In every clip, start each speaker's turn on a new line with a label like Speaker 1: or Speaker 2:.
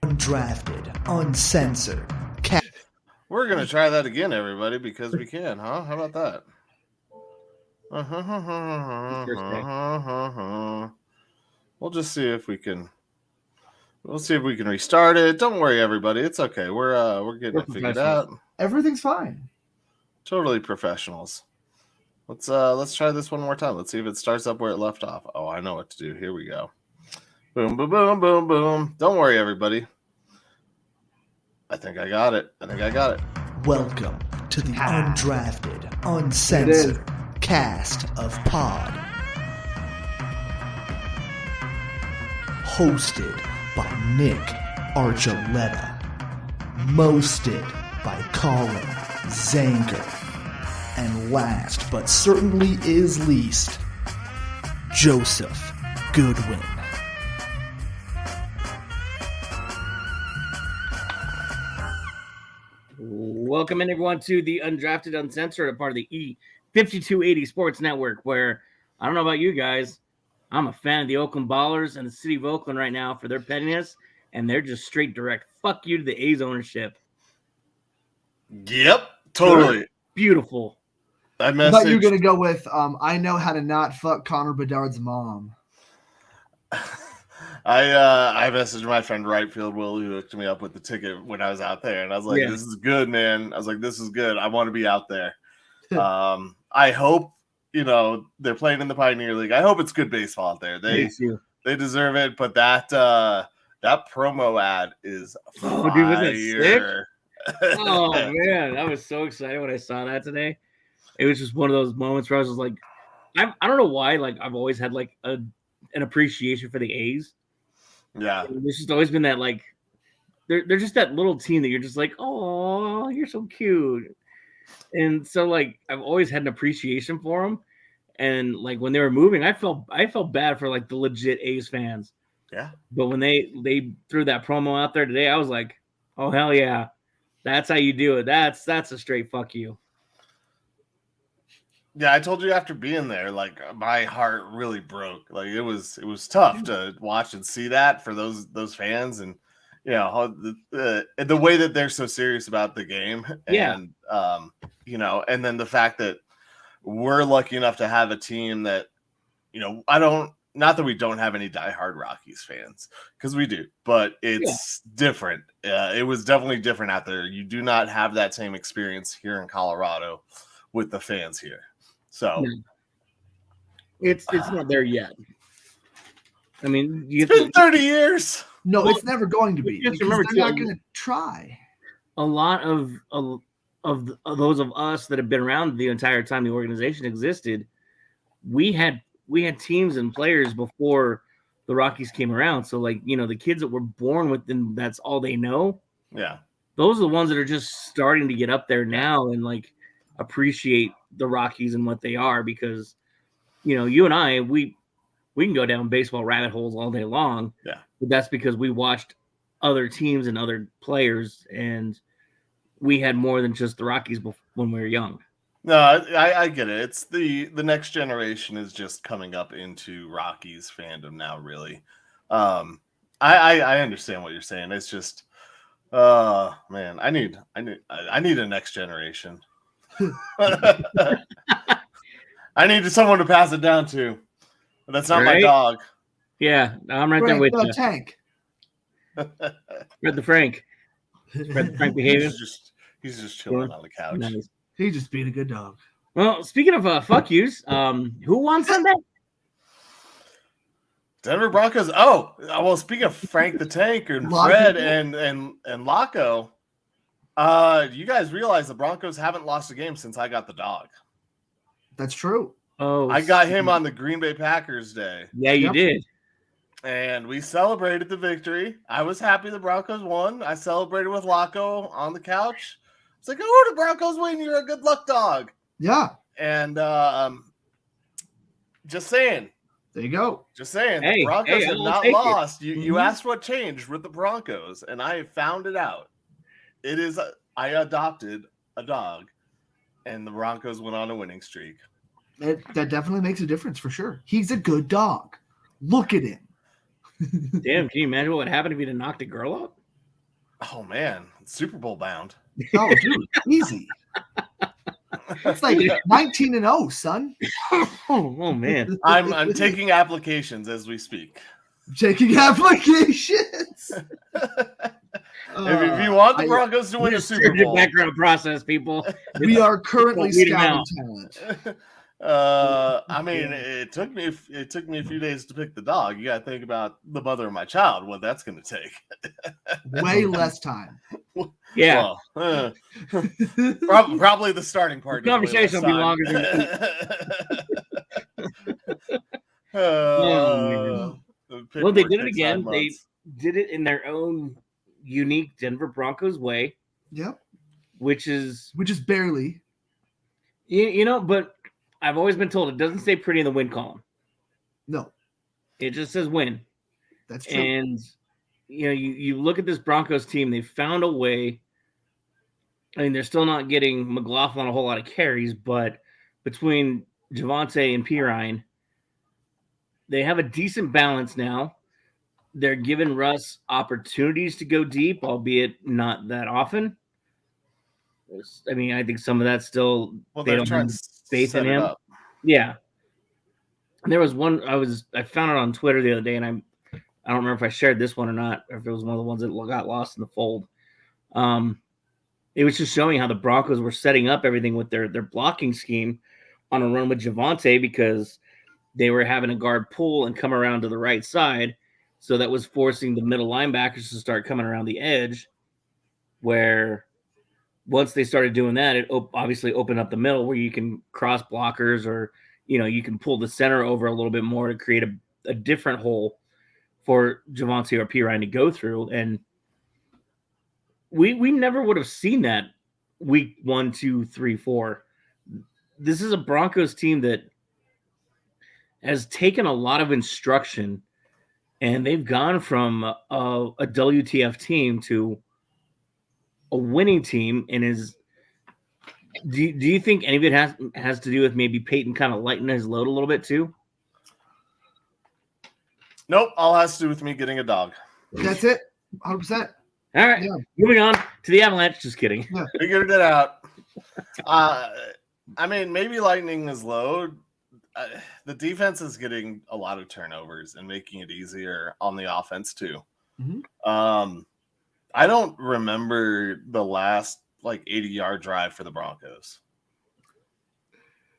Speaker 1: Undrafted, uncensored.
Speaker 2: We're going to try that again, everybody, because we can, huh? How about that? We'll just see if we can. We'll see if we can restart it. Don't worry, everybody. It's okay. We're getting it figured out.
Speaker 3: Everything's fine.
Speaker 2: Totally professionals. Let's try this one more time. Let's see if it starts up where it left off. Oh, I know what to do. Here we go. Boom, boom, boom, boom, boom. Don't worry, everybody. I think I got it.
Speaker 1: Welcome to the Undrafted, Uncensored cast of pod. Hosted by Nick Archuleta. Mosted by Colin Zanger. And last but certainly is least, Joseph Goodwin.
Speaker 4: Welcome in, everyone, to the Undrafted Uncensored, a part of the E5280 Sports Network, where, I don't know about you guys, I'm a fan of the Oakland Ballers and the city of Oakland right now for their pettiness, and they're just straight direct. Fuck you to the A's ownership.
Speaker 2: Yep, totally.
Speaker 4: Beautiful.
Speaker 3: I thought you were going to go with, I know how to not fuck Connor Bedard's mom.
Speaker 2: I messaged my friend right field Will, who hooked me up with the ticket when I was out there, and I was like, This is good, man. I was like, this is good. I want to be out there. I hope, they're playing in the Pioneer League. I hope it's good baseball out there. They deserve it, but that promo ad is fire.
Speaker 4: Oh, dude, wasn't it sick? Oh, man. I was so excited when I saw that today. It was just one of those moments where I was just like, I don't know why, I've always had, an appreciation for the A's.
Speaker 2: Yeah.
Speaker 4: There's just always been that, they're just that little team that you're just like, oh, you're so cute. And so, I've always had an appreciation for them. And, when they were moving, I felt bad for, the legit A's fans.
Speaker 2: Yeah.
Speaker 4: But when they threw that promo out there today, I was like, oh, hell yeah. That's how you do it. That's a straight fuck you.
Speaker 2: Yeah, I told you after being there, my heart really broke. It was tough to watch and see that for those fans, and the way that they're so serious about the game, and and then the fact that we're lucky enough to have a team that, not that we don't have any diehard Rockies fans, because we do, but it's different. It was definitely different out there. You do not have that same experience here in Colorado with the fans here. So
Speaker 4: it's not there yet. I mean,
Speaker 2: it's been 30 years.
Speaker 3: No, it's never going to be. Because they're not going to try.
Speaker 4: A lot of those of us that have been around the entire time the organization existed, we had teams and players before the Rockies came around. So the kids that were born with them, that's all they know.
Speaker 2: Yeah.
Speaker 4: Those are the ones that are just starting to get up there now and appreciate the Rockies and what they are, because you and I, we can go down baseball rabbit holes all day long.
Speaker 2: Yeah.
Speaker 4: But that's because we watched other teams and other players, and we had more than just the Rockies when we were young.
Speaker 2: No, I get it. It's the next generation is just coming up into Rockies fandom now, really. I understand what you're saying. It's just man, I need a next generation. I need someone to pass it down to. But that's not my dog.
Speaker 4: Yeah, I'm right there with you.
Speaker 3: Tank.
Speaker 4: Fred the Frank. Fred the Frank behaving.
Speaker 2: He's just chilling on the couch.
Speaker 4: Nice.
Speaker 3: He's just being a good dog.
Speaker 4: Well, speaking of fuck yous, who won Sunday?
Speaker 2: Denver Broncos. Oh, well, speaking of Frank the Tank and Fred and Laco, you guys realize the Broncos haven't lost a game since I got the dog.
Speaker 3: That's true.
Speaker 4: Oh,
Speaker 2: I got him on the Green Bay Packers day.
Speaker 4: Yeah, you did.
Speaker 2: And we celebrated the victory. I was happy the Broncos won. I celebrated with Laco on the couch. It's like, oh, the Broncos win. You're a good luck dog.
Speaker 3: Yeah.
Speaker 2: And just saying.
Speaker 3: There you go.
Speaker 2: Just saying. The Broncos have not lost. You asked what changed with the Broncos, and I found it out. It is I adopted a dog, and the Broncos went on a winning streak.
Speaker 3: That definitely makes a difference for sure. He's a good dog. Look at him.
Speaker 4: Damn, can you imagine what would happen if he'd have knocked a girl up?
Speaker 2: Oh man, Super Bowl bound.
Speaker 3: Oh, dude, easy. It's like 19-0, son.
Speaker 4: Oh man.
Speaker 2: I'm taking applications as we speak.
Speaker 3: Taking applications.
Speaker 2: If you want the Broncos to win a Super Bowl,
Speaker 4: background process, people.
Speaker 3: We are currently
Speaker 4: Weed 'em
Speaker 3: scouting
Speaker 4: out.
Speaker 3: talent.
Speaker 2: I mean, it took me a few days to pick the dog. You got to think about the mother of my child, what that's going to take.
Speaker 3: Way less time.
Speaker 4: Yeah.
Speaker 2: Well, probably the starting part.
Speaker 4: The conversation will be longer than well, they did it again. They did it in their own unique Denver Broncos way.
Speaker 3: Yep.
Speaker 4: Which is
Speaker 3: barely.
Speaker 4: You know, but I've always been told it doesn't say pretty in the win column.
Speaker 3: No.
Speaker 4: It just says win.
Speaker 3: That's true.
Speaker 4: And you look at this Broncos team, they found a way. I mean, they're still not getting McLaughlin a whole lot of carries, but between Javonte and Pirine, they have a decent balance now. They're giving Russ opportunities to go deep, albeit not that often. I mean, I think some of that's still they don't have faith in him. Yeah. And there was one I found it on Twitter the other day, and I don't remember if I shared this one or not, or if it was one of the ones that got lost in the fold. It was just showing how the Broncos were setting up everything with their blocking scheme on a run with Javonte because they were having a guard pull and come around to the right side. So that was forcing the middle linebackers to start coming around the edge, where once they started doing that, it obviously opened up the middle where you can cross blockers or, you can pull the center over a little bit more to create a different hole for Javonte or Pirine to go through. And we never would have seen that week 1, 2, 3, 4. This is a Broncos team that has taken a lot of instruction, and they've gone from a WTF team to a winning team. And do you think any of it has to do with maybe Peyton kind of lightening his load a little bit too?
Speaker 2: Nope, all has to do with me getting a dog.
Speaker 3: That's it, 100%.
Speaker 4: All right, moving on to the Avalanche. Just kidding.
Speaker 3: Yeah.
Speaker 2: Figured it out. I mean, maybe lightening his load. The defense is getting a lot of turnovers and making it easier on the offense too.
Speaker 3: Mm-hmm.
Speaker 2: I don't remember the last 80-yard drive for the Broncos.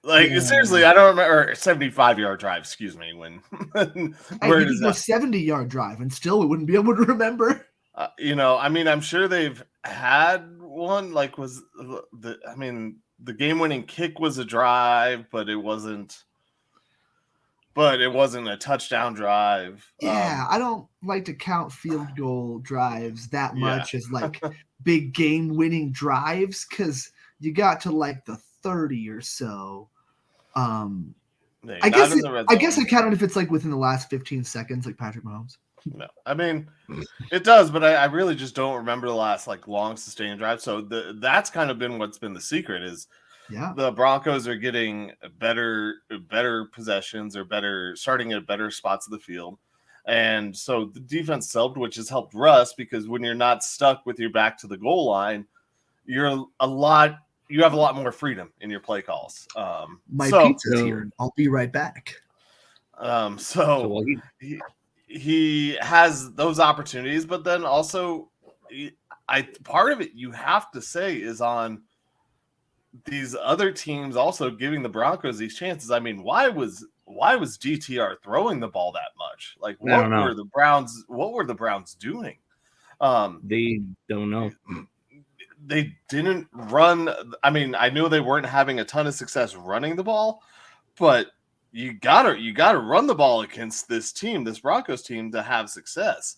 Speaker 2: Seriously, I don't remember. Or 75-yard drive, excuse me. When
Speaker 3: where is a 70-yard drive and still we wouldn't be able to remember.
Speaker 2: I mean, I'm sure they've had one. The game-winning kick was a drive, but it wasn't a touchdown drive.
Speaker 3: Yeah, I don't like to count field goal drives that much as big game-winning drives because you got to the 30 or so. I guess I count it if it's within the last 15 seconds, like Patrick Mahomes.
Speaker 2: No, I mean it does, but I really just don't remember the last long sustained drive. So that's kind of been what's been the secret is. Yeah, the Broncos are getting better possessions or starting at better spots of the field. And so the defense helped, which has helped Russ because when you're not stuck with your back to the goal line, you have a lot more freedom in your play calls.
Speaker 3: My pizza's here. I'll be right back.
Speaker 2: He has those opportunities, but then also part of it you have to say is on these other teams also giving the Broncos these chances. I mean, why was DTR throwing the ball that much? What were the Browns doing?
Speaker 4: They don't know.
Speaker 2: They didn't run. I mean, I knew they weren't having a ton of success running the ball, but you gotta run the ball against this Broncos team to have success.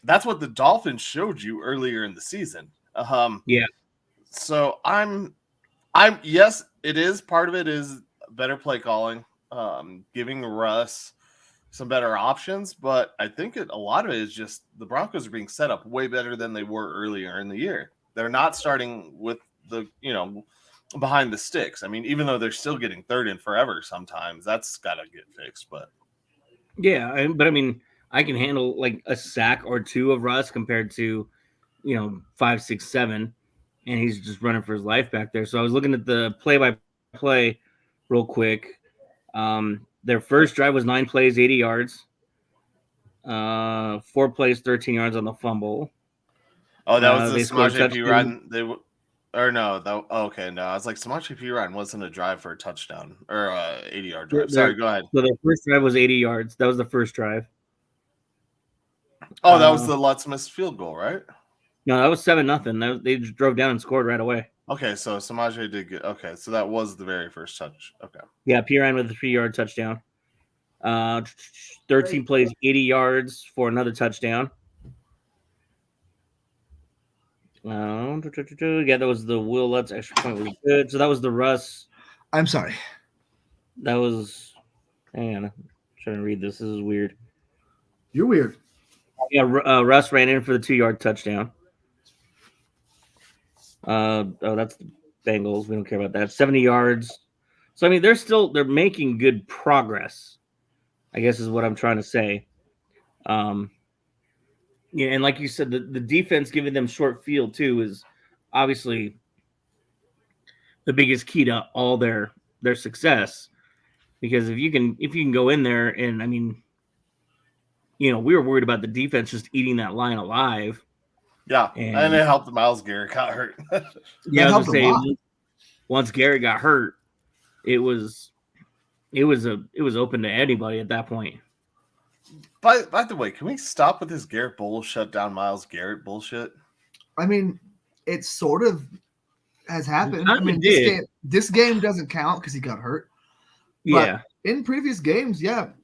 Speaker 2: That's what the Dolphins showed you earlier in the season.
Speaker 4: Yeah.
Speaker 2: So yes, it is. Part of it is better play calling, giving Russ some better options. But I think a lot of it is just the Broncos are being set up way better than they were earlier in the year. They're not starting with behind the sticks. I mean, even though they're still getting third and forever sometimes, that's got to get fixed. But
Speaker 4: yeah, but I mean, I can handle a sack or two of Russ compared to 5, 6, 7, and he's just running for his life back there. So I was looking at the play-by-play real quick. Their first drive was 9 plays, 80 yards. 4 plays, 13 yards on the fumble.
Speaker 2: Oh, that was the
Speaker 4: They scored a
Speaker 2: Samaje P
Speaker 4: touchdown.
Speaker 2: run. Okay, no. I was like, Samaje P run wasn't a drive for a touchdown or 80-yard drive. Sorry, go ahead.
Speaker 4: So their first drive was 80 yards. That was the first drive.
Speaker 2: Oh, that was the Lutz missed field goal, right?
Speaker 4: No, that was 7-0. They just drove down and scored right away.
Speaker 2: Okay, so Samaje did get. Okay, so that was the very first touch. Okay.
Speaker 4: Yeah, Piran with a 3-yard touchdown. 13 plays, 80 yards for another touchdown. Yeah, that was the Will Lutz extra point was good. So that was the Russ.
Speaker 3: I'm sorry.
Speaker 4: That was. Hang on, I'm trying to read this. This is weird.
Speaker 3: You're weird.
Speaker 4: Yeah, Russ ran in for the 2-yard touchdown. That's the Bengals. We don't care about that. 70 yards. So I mean, they're making good progress, I guess is what I'm trying to say. Yeah, and like you said, the defense giving them short field too is obviously the biggest key to all their success. Because if you can go in there and I mean, we were worried about the defense just eating that line alive.
Speaker 2: Yeah, and it helped Myles Garrett got hurt.
Speaker 4: Yeah, I was gonna say once Garrett got hurt, it was open to anybody at that point.
Speaker 2: By the way, can we stop with this Garrett Bowles shut down Myles Garrett bullshit?
Speaker 3: I mean, it sort of has happened.
Speaker 4: I mean,
Speaker 3: this game doesn't count because he got hurt.
Speaker 4: Yeah.
Speaker 3: But in previous games,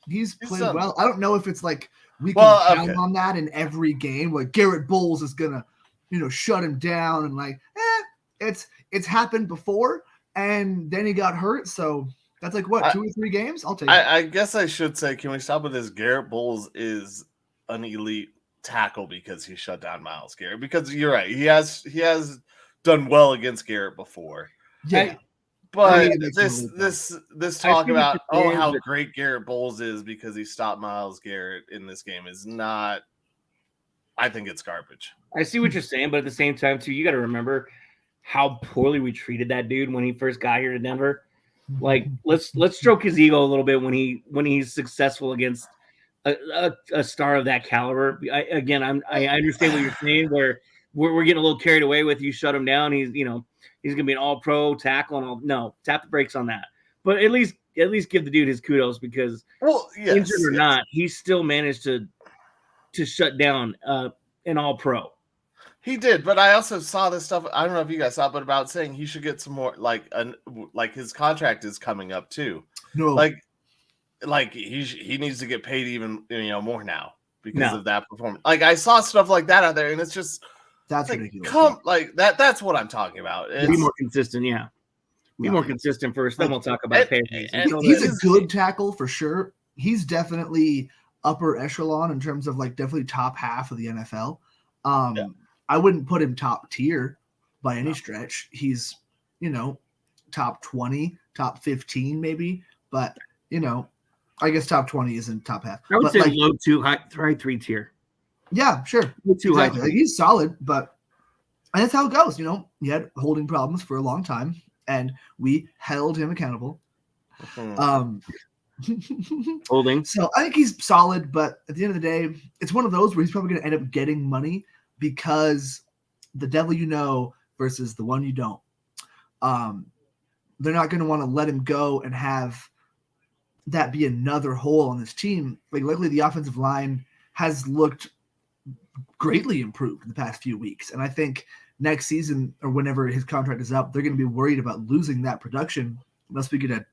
Speaker 3: he's played well. I don't know if it's like we can count on that in every game. Like Garrett Bowles is gonna, shut him down and like, it's happened before, and then he got hurt. So that's like what 2 or 3 games. I'll take it.
Speaker 2: I guess I should say, can we stop with this? Garrett Bowles is an elite tackle because he shut down Myles Garrett. Because you're right, he has done well against Garrett before.
Speaker 3: Yeah.
Speaker 2: But this talk about how great Garrett Bowles is because he stopped Myles Garrett in this game is not. I think it's garbage.
Speaker 4: I see what you're saying, but at the same time, too, you got to remember how poorly we treated that dude when he first got here to Denver. Like, let's stroke his ego a little bit when he's successful against a star of that caliber. I understand what you're saying. Where we're getting a little carried away with you shut him down. He's gonna be an all-pro tackle and all. No, tap the brakes on that. But at least give the dude his kudos because injured or not, he still managed to shut down an all-pro.
Speaker 2: He did, but I also saw this stuff. I don't know if you guys saw, but about saying he should get some more, like his contract is coming up too.
Speaker 3: No,
Speaker 2: like he needs to get paid even more now because of that performance. Like I saw stuff like that out there, and it's just
Speaker 3: that's
Speaker 2: like,
Speaker 3: ridiculous.
Speaker 2: That's what I'm talking about.
Speaker 4: Be more consistent, yeah. Be more consistent first, then we'll talk about pay.
Speaker 3: He's a good tackle for sure. He's definitely upper echelon in terms of like definitely top half of the NFL. I wouldn't put him top tier by any stretch. He's, top 20, top 15 maybe, but I guess top 20 isn't top half.
Speaker 4: I would say low 2, high 3 tier.
Speaker 3: Yeah, sure. Exactly. Like, he's solid, and that's how it goes. He had holding problems for a long time, and we held him accountable.
Speaker 4: Holding.
Speaker 3: So I think he's solid, but at the end of the day, it's one of those where he's probably going to end up getting money because the devil versus the one you don't. They're not going to want to let him go and have that be another hole on this team. Like, luckily, the offensive line has looked greatly improved in the past few weeks. And I think next season or whenever his contract is up, they're going to be worried about losing that production unless we get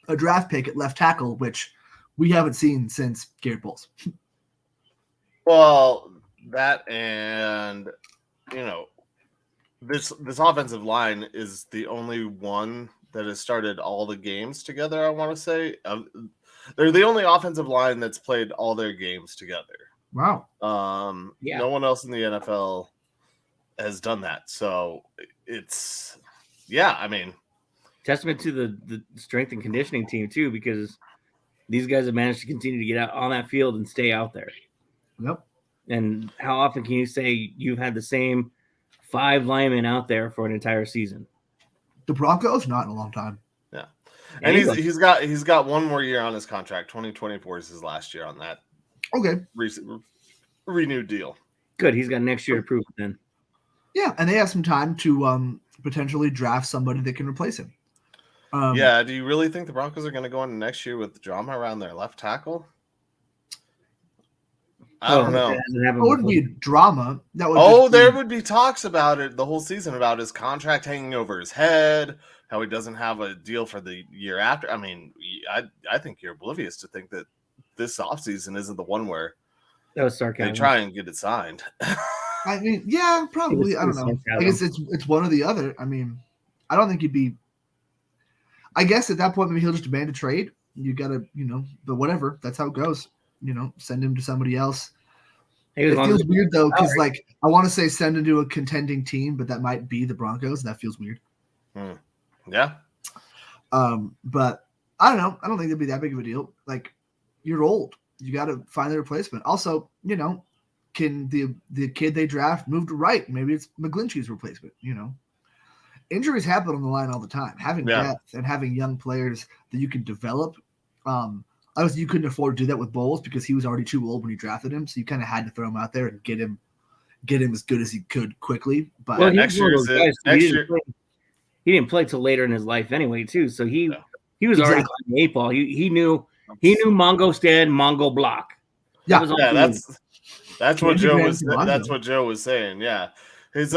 Speaker 3: a draft pick at left tackle, which we haven't seen since Garrett Bowles.
Speaker 2: Well, that and, this offensive line is the only one that has started all the games together, I want to say. They're the only offensive line that's played all their games together.
Speaker 3: Wow.
Speaker 2: No one else in the NFL has done that. So it's,
Speaker 4: testament to the strength and conditioning team too, because these guys have managed to continue to get out on that field and stay out there.
Speaker 3: Yep.
Speaker 4: And how often can you say you've had the same 5 linemen out there for an entire season?
Speaker 3: The Broncos, not in a long time.
Speaker 2: Yeah, and he's got one more year on his contract. 2024 is his last year on that.
Speaker 3: Okay,
Speaker 2: renewed deal.
Speaker 4: Good, he's got next year to prove it then.
Speaker 3: Yeah, and they have some time to potentially draft somebody that can replace him.
Speaker 2: Yeah, do you really think the Broncos are going to go into next year with drama around their left tackle? I don't know.
Speaker 3: It wouldn't be drama. That would
Speaker 2: there would be talks about it the whole season about his contract hanging over his head, how he doesn't have a deal for the year after. I mean, I think you're oblivious to think that this offseason isn't the one where
Speaker 4: that was sarcasm.
Speaker 2: They try and get it signed.
Speaker 3: I mean, yeah, probably. I don't know. I guess it's one or the other. I mean, I don't think he'd be. I guess at that point, maybe he'll just demand a trade. You got to, but whatever. That's how it goes. Send him to somebody else. It feels weird, though, because, I want to say send him to a contending team, but that might be the Broncos. That feels weird.
Speaker 2: Yeah.
Speaker 3: But I don't know. I don't think it'd be that big of a deal. You're old. You got to find the replacement. Also, can the kid they draft move to right? Maybe it's McGlinchey's replacement, Injuries happen on the line all the time. Having depth and having young players that you can develop. Obviously, you couldn't afford to do that with Bowles because he was already too old when you drafted him. So you kind of had to throw him out there and get him as good as he could quickly. But
Speaker 2: next year,
Speaker 4: he didn't play till later in his life anyway, too. So he was already playing the 8 ball. He knew Mongo stand, Mongo block.
Speaker 3: Yeah,
Speaker 2: that's what Joe was. That's what Joe was saying. Yeah, his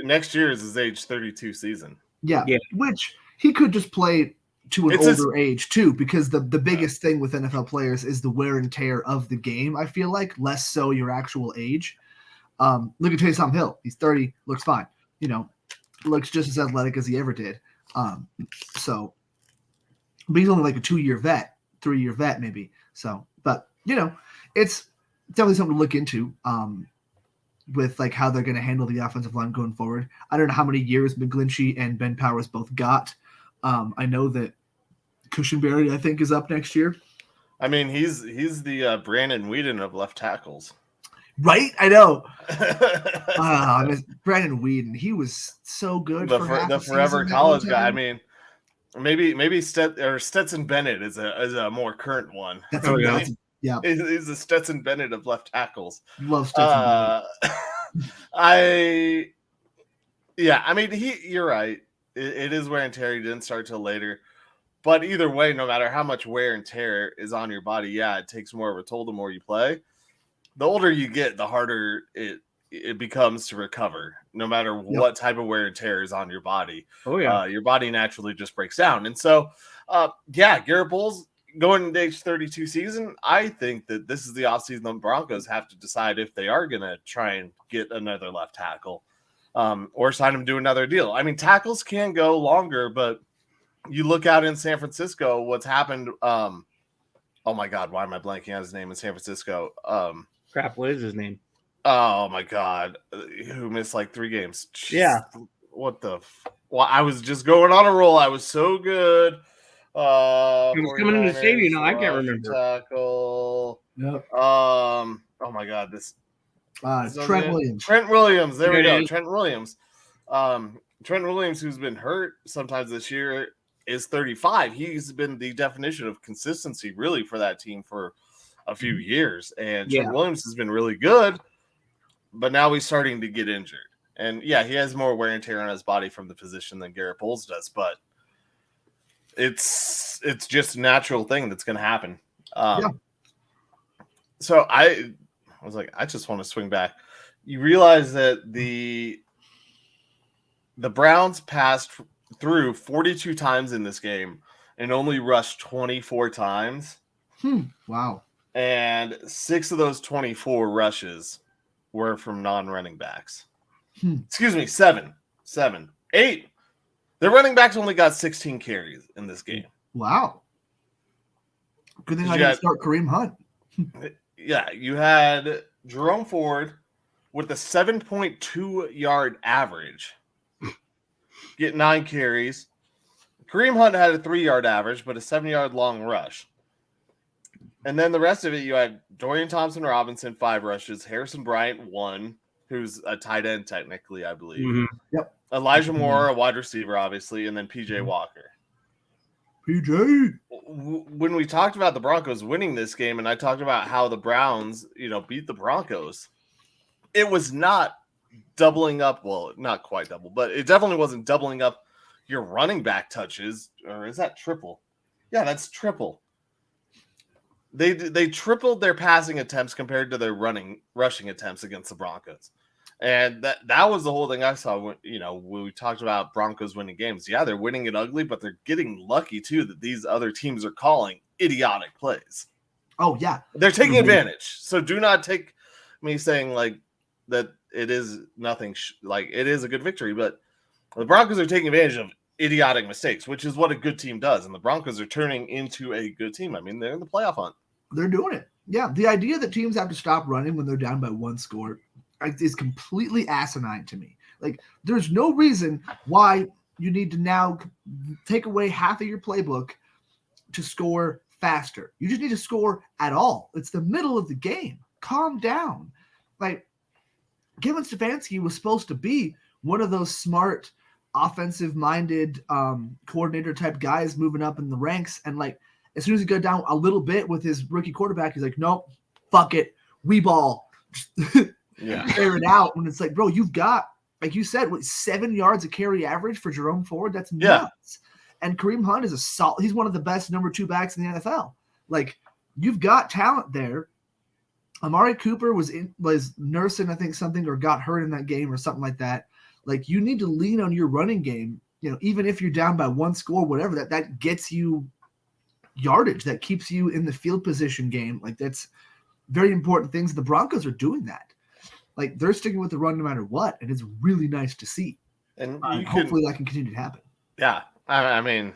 Speaker 2: next year is his age 32 season.
Speaker 3: Yeah, which he could just play to an older age too, because the biggest thing with NFL players is the wear and tear of the game. I feel like less so your actual age. Look at Taysom Hill. He's 30, looks fine. Looks just as athletic as he ever did. But he's only like a 2-year vet, 3-year vet maybe. So, but it's definitely something to look into. With how they're going to handle the offensive line going forward. I don't know how many years McGlinchey and Ben Powers both got. I know that Cushenberry, I think, is up next year.
Speaker 2: I mean, he's the Brandon Weeden of left tackles.
Speaker 3: Right? I know. Brandon Weeden, he was so good.
Speaker 2: The forever college guy. I mean, maybe Stetson Bennett is a more current one.
Speaker 3: Yeah.
Speaker 2: He's the Stetson Bennett of left tackles.
Speaker 3: Love Stetson
Speaker 2: Bennett. I mean, you're right. It is wear and tear. He didn't start till later. But either way, no matter how much wear and tear is on your body, it takes more of a toll the more you play. The older you get, the harder it becomes to recover, no matter what type of wear and tear is on your body.
Speaker 4: Oh, yeah.
Speaker 2: Your body naturally just breaks down. And so, Garrett Bowles going into age 32 season, I think that this is the offseason the Broncos have to decide if they are going to try and get another left tackle. Or sign him to another deal. I mean, tackles can go longer, but you look out in San Francisco, what's happened. Oh my God, why am I blanking on his name in San Francisco?
Speaker 4: Crap, what is his name?
Speaker 2: Oh my God, who missed 3 games? Jeez,
Speaker 4: yeah,
Speaker 2: what the? Well, I was just going on a roll. I was so good.
Speaker 4: He was coming in the stadium. I can't remember.
Speaker 2: Tackle.
Speaker 3: Yep.
Speaker 2: Oh my God, this.
Speaker 3: Trent Williams.
Speaker 2: Trent Williams. There we go. Trent Williams. Trent Williams, who's been hurt sometimes this year, is 35. He's been the definition of consistency, really, for that team for a few years. And Trent Williams has been really good, but now he's starting to get injured. And, he has more wear and tear on his body from the position than Garrett Bowles does, but it's just a natural thing that's going to happen. So I was like, I just want to swing back. You realize that the Browns passed through 42 times in this game and only rushed 24 times.
Speaker 3: Wow.
Speaker 2: And 6 of those 24 rushes were from non-running backs. Excuse me, 7. 8. The running backs only got 16 carries in this game.
Speaker 3: Wow. Good thing I didn't start Kareem Hunt.
Speaker 2: You had Jerome Ford with a 7.2 yard average get 9 carries. Kareem Hunt had a 3 yard average, but a 7 yard long rush. And then the rest of it, you had Dorian Thompson-Robinson, 5 rushes, Harrison Bryant, 1, who's a tight end technically, I believe.
Speaker 4: Mm-hmm.
Speaker 3: Yep.
Speaker 2: Elijah Moore, a wide receiver, obviously, and then PJ Walker.
Speaker 3: PJ.
Speaker 2: When we talked about the Broncos winning this game, and I talked about how the Browns, beat the Broncos, it was not doubling up. Well, not quite double, but it definitely wasn't doubling up your running back touches. Or is that triple? Yeah, that's triple. They tripled their passing attempts compared to their rushing attempts against the Broncos. And that was the whole thing I saw when we talked about Broncos winning games. Yeah, they're winning it ugly, but they're getting lucky too that these other teams are calling idiotic plays.
Speaker 3: Oh yeah,
Speaker 2: they're taking advantage. So do not take me saying like that it is nothing. Like it is a good victory, but the Broncos are taking advantage of idiotic mistakes, which is what a good team does. And the Broncos are turning into a good team. I mean, they're in the playoff hunt.
Speaker 3: They're doing it. Yeah, the idea that teams have to stop running when they're down by 1 score is completely asinine to me. Like, there's no reason why you need to now take away half of your playbook to score faster. You just need to score at all. It's the middle of the game. Calm down. Like, Kevin Stefanski was supposed to be one of those smart, offensive-minded coordinator-type guys moving up in the ranks, and like, as soon as he got down a little bit with his rookie quarterback, he's like, nope, fuck it. We ball.
Speaker 2: Yeah.
Speaker 3: Air it out. When it's like, bro, you've got, like you said, 7 yards a carry average for Jerome Ford? That's nuts. Yeah. And Kareem Hunt is he's one of the best number 2 backs in the NFL. Like, you've got talent there. Amari Cooper was nursing, I think, something, or got hurt in that game or something like that. Like, you need to lean on your running game, even if you're down by 1 score, whatever, that gets you yardage, that keeps you in the field position game. Like, that's very important things. The Broncos are doing that. Like, they're sticking with the run no matter what, and it's really nice to see.
Speaker 2: And
Speaker 3: hopefully that can continue to happen.
Speaker 2: Yeah, I mean,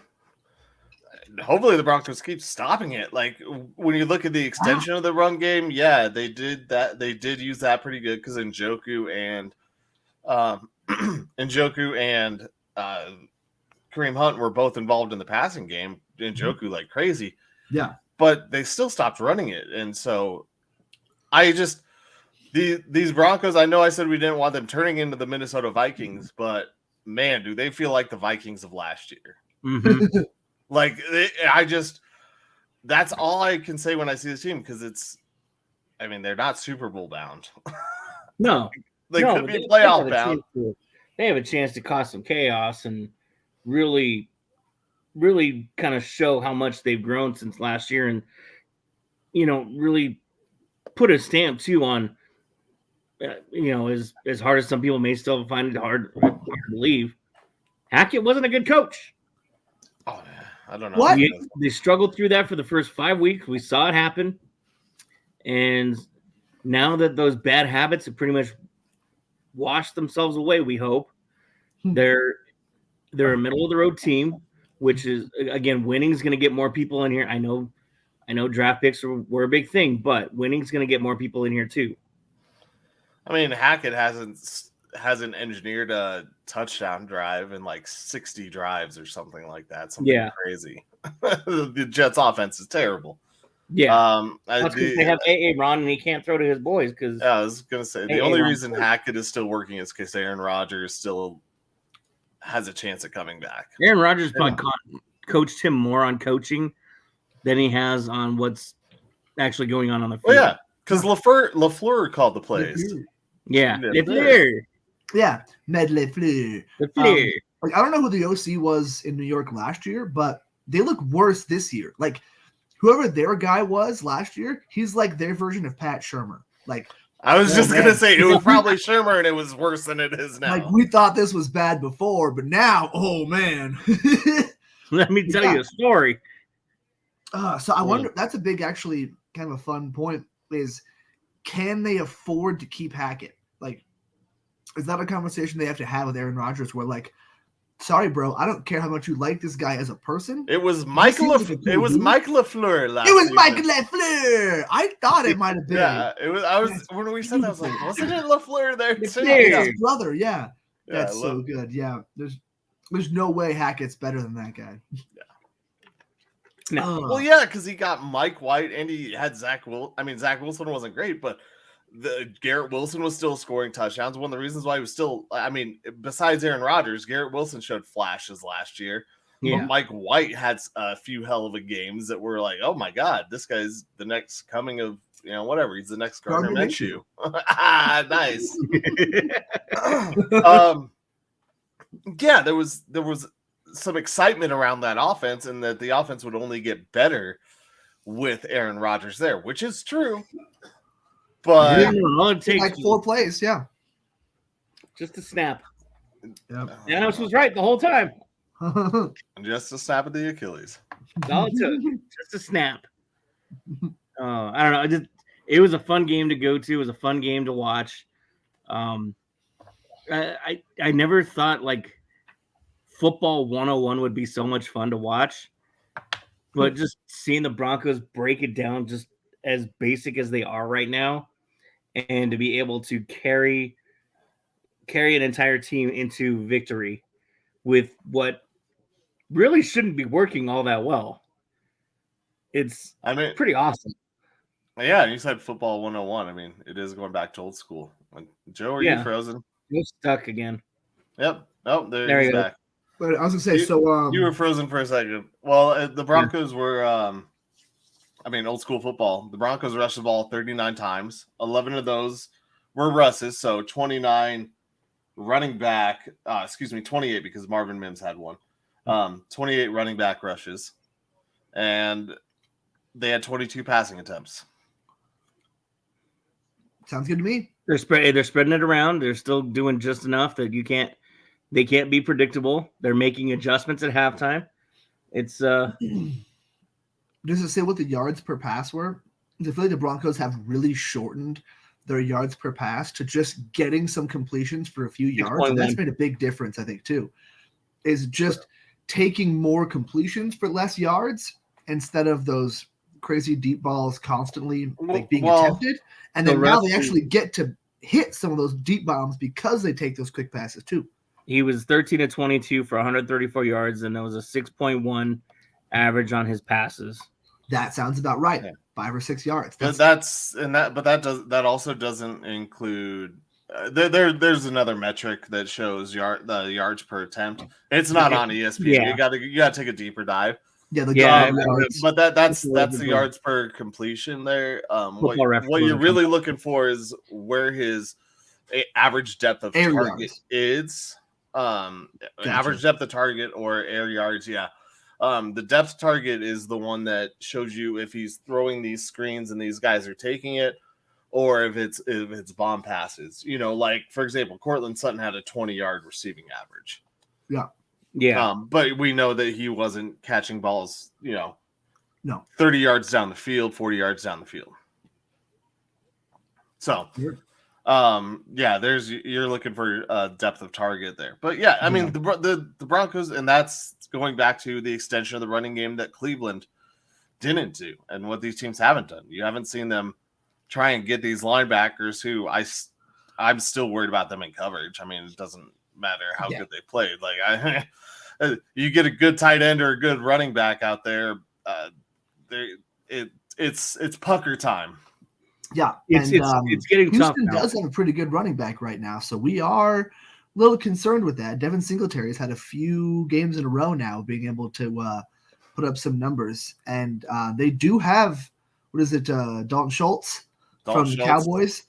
Speaker 2: hopefully the Broncos keep stopping it. Like, when you look at the extension of the run game, yeah, they did that. They did use that pretty good because Njoku and Kareem Hunt were both involved in the passing game. Njoku like crazy.
Speaker 3: Yeah.
Speaker 2: But they still stopped running it. And so these Broncos, I know I said we didn't want them turning into the Minnesota Vikings, but man, do they feel like the Vikings of last year.
Speaker 4: Mm-hmm.
Speaker 2: Like, that's all I can say when I see this team, because they're not Super Bowl bound.
Speaker 4: No.
Speaker 2: They could be playoff bound.
Speaker 4: They have a chance to cause some chaos and really, really kind of show how much they've grown since last year, and really put a stamp too on as hard as some people may still find it hard to believe, Hackett wasn't a good coach.
Speaker 2: Oh, I don't know.
Speaker 3: What?
Speaker 4: They struggled through that for the first 5 weeks. We saw it happen, and now that those bad habits have pretty much washed themselves away, we hope they're a middle of the road team, which is, again, winning is going to get more people in here. I know draft picks were a big thing, but winning is going to get more people in here too.
Speaker 2: I mean, Hackett hasn't engineered a touchdown drive in like 60 drives or something like that. Something crazy. The Jets' offense is terrible.
Speaker 4: Yeah, they have Ron and he can't throw to his boys because.
Speaker 2: Yeah, I was gonna say the only reason Hackett is still working is because Aaron Rodgers still has a chance at coming back.
Speaker 4: Aaron Rodgers probably coached him more on coaching than he has on what's actually going on the field.
Speaker 2: Well, yeah, because LaFleur called the plays.
Speaker 4: Yeah, LaFleur.
Speaker 3: Yeah, Med LaFleur.
Speaker 4: LaFleur.
Speaker 3: Like, I don't know who the OC was in New York last year, but they look worse this year. Like, whoever their guy was last year, he's like their version of Pat Shurmur. Like,
Speaker 2: I was just gonna say it was probably Shurmur, and it was worse than it is now.
Speaker 3: Like, we thought this was bad before, but now, oh man.
Speaker 4: Let me tell you a story.
Speaker 3: So I wonder, that's a big, actually, kind of a fun point, is can they afford to keep Hackett? Like, is that a conversation they have to have with Aaron Rodgers where, like, sorry, bro, I don't care how much you like this guy as a person.
Speaker 2: It was Mike LaFleur. It was Mike LaFleur last.
Speaker 3: It was Mike LaFleur. I thought it might have been.
Speaker 2: Yeah, it was. I was when we said that, I was like, wasn't it LaFleur there too?
Speaker 3: His brother, yeah. That's so good. Yeah, there's no way Hackett's better than that guy.
Speaker 2: Yeah.
Speaker 4: No.
Speaker 2: Well, yeah, because he got Mike White and he had Zach Wilson. I mean, Zach Wilson wasn't great, but Garrett Wilson was still scoring touchdowns. One of the reasons why he was still, I mean, besides Aaron Rodgers, Garrett Wilson showed flashes last year.
Speaker 4: Yeah.
Speaker 2: But Mike White had a few hell of a games that were like, oh my God, this guy's the next coming of, whatever. He's the next Gardner Minshew. Nice. Yeah, there was some excitement around that offense, and that the offense would only get better with Aaron Rodgers there, which is true. But
Speaker 4: all it takes
Speaker 3: like 4 plays, yeah.
Speaker 4: Just a snap.
Speaker 3: Yep.
Speaker 4: Janos was right the whole time.
Speaker 2: just a snap at the Achilles.
Speaker 4: That's all it took. Just a snap. I don't know. It was a fun game to go to. It was a fun game to watch. I never thought like football 101 would be so much fun to watch, but just seeing the Broncos break it down just as basic as they are right now, and to be able to carry an entire team into victory with what really shouldn't be working all that well. It's pretty awesome.
Speaker 2: Yeah, you said football 101. I mean, it is going back to old school. Joe, are you frozen?
Speaker 4: You're stuck again.
Speaker 2: Yep. Oh, there
Speaker 4: you
Speaker 2: he's
Speaker 4: go.
Speaker 2: back.
Speaker 3: But I was gonna say,
Speaker 2: you were frozen for a second. Well, the Broncos were, old school football. The Broncos rushed the ball 39 times. 11 of those were Russ's, so 29 running back. 28 because Marvin Mims had one. 28 running back rushes, and they had 22 passing attempts.
Speaker 3: Sounds good to me.
Speaker 4: They're spreading it around. They're still doing just enough that they can't be predictable. They're making adjustments at halftime. It's
Speaker 3: does it say what the yards per pass were? I feel like the Broncos have really shortened their yards per pass to just getting some completions for a few yards. And that's made a big difference, I think, too. Is just taking more completions for less yards instead of those crazy deep balls constantly being attempted. And then now they actually get to hit some of those deep bombs because they take those quick passes too.
Speaker 4: He was 13 of 22 for 134 yards, and there was a 6.1 average on his passes.
Speaker 3: That sounds about right. Yeah. 5 or 6 yards.
Speaker 2: That also doesn't include. There's another metric that shows the yards per attempt. It's not on ESPN. Yeah. You got to take a deeper dive.
Speaker 3: Yeah,
Speaker 2: but that's the yards per completion there. What you're really looking for is where his average depth of target is. Average depth of target or air yards. Yeah. The depth target is the one that shows you if he's throwing these screens and these guys are taking it, or if it's bomb passes. Like for example, Cortland Sutton had a 20-yard receiving average.
Speaker 3: Yeah.
Speaker 4: Yeah.
Speaker 2: But we know that he wasn't catching balls,
Speaker 3: no,
Speaker 2: 30 yards down the field, 40 yards down the field. So, you're looking for depth of target there. But yeah, I mean, the Broncos, and that's going back to the extension of the running game that Cleveland didn't do, and what these teams haven't done. You haven't seen them try and get these linebackers who I'm still worried about them in coverage. I mean, it doesn't matter how good they played. Like you get a good tight end or a good running back out there, it's pucker time.
Speaker 3: Yeah,
Speaker 4: it's getting
Speaker 3: Houston
Speaker 4: tough.
Speaker 3: Houston does have a pretty good running back right now, so we are a little concerned with that. Devin Singletary's had a few games in a row now being able to put up some numbers, and they do have Dalton Schultz from the Cowboys.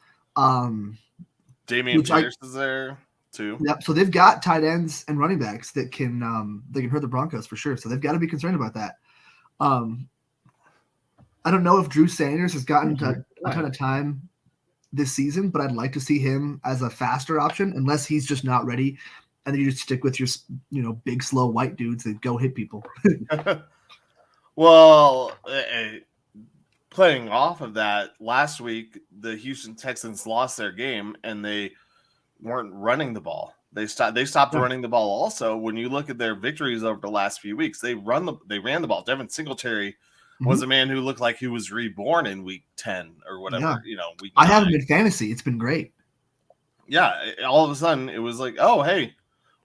Speaker 2: Damian Pierce is there too.
Speaker 3: Yep. So they've got tight ends and running backs that can hurt the Broncos for sure. So they've got to be concerned about that. I don't know if Drew Sanders has gotten a ton of time this season, but I'd like to see him as a faster option, unless he's just not ready, and then you just stick with your big slow white dudes that go hit people.
Speaker 2: Well, playing off of that, last week the Houston Texans lost their game and they weren't running the ball. They stopped running the ball. Also, when you look at their victories over the last few weeks, they ran the ball. Devin Singletary was a man who looked like he was reborn in week 10 or whatever.
Speaker 3: Yeah.
Speaker 2: Week 9.
Speaker 3: I have him in fantasy. It's been great.
Speaker 2: Yeah, all of a sudden it was like, oh hey,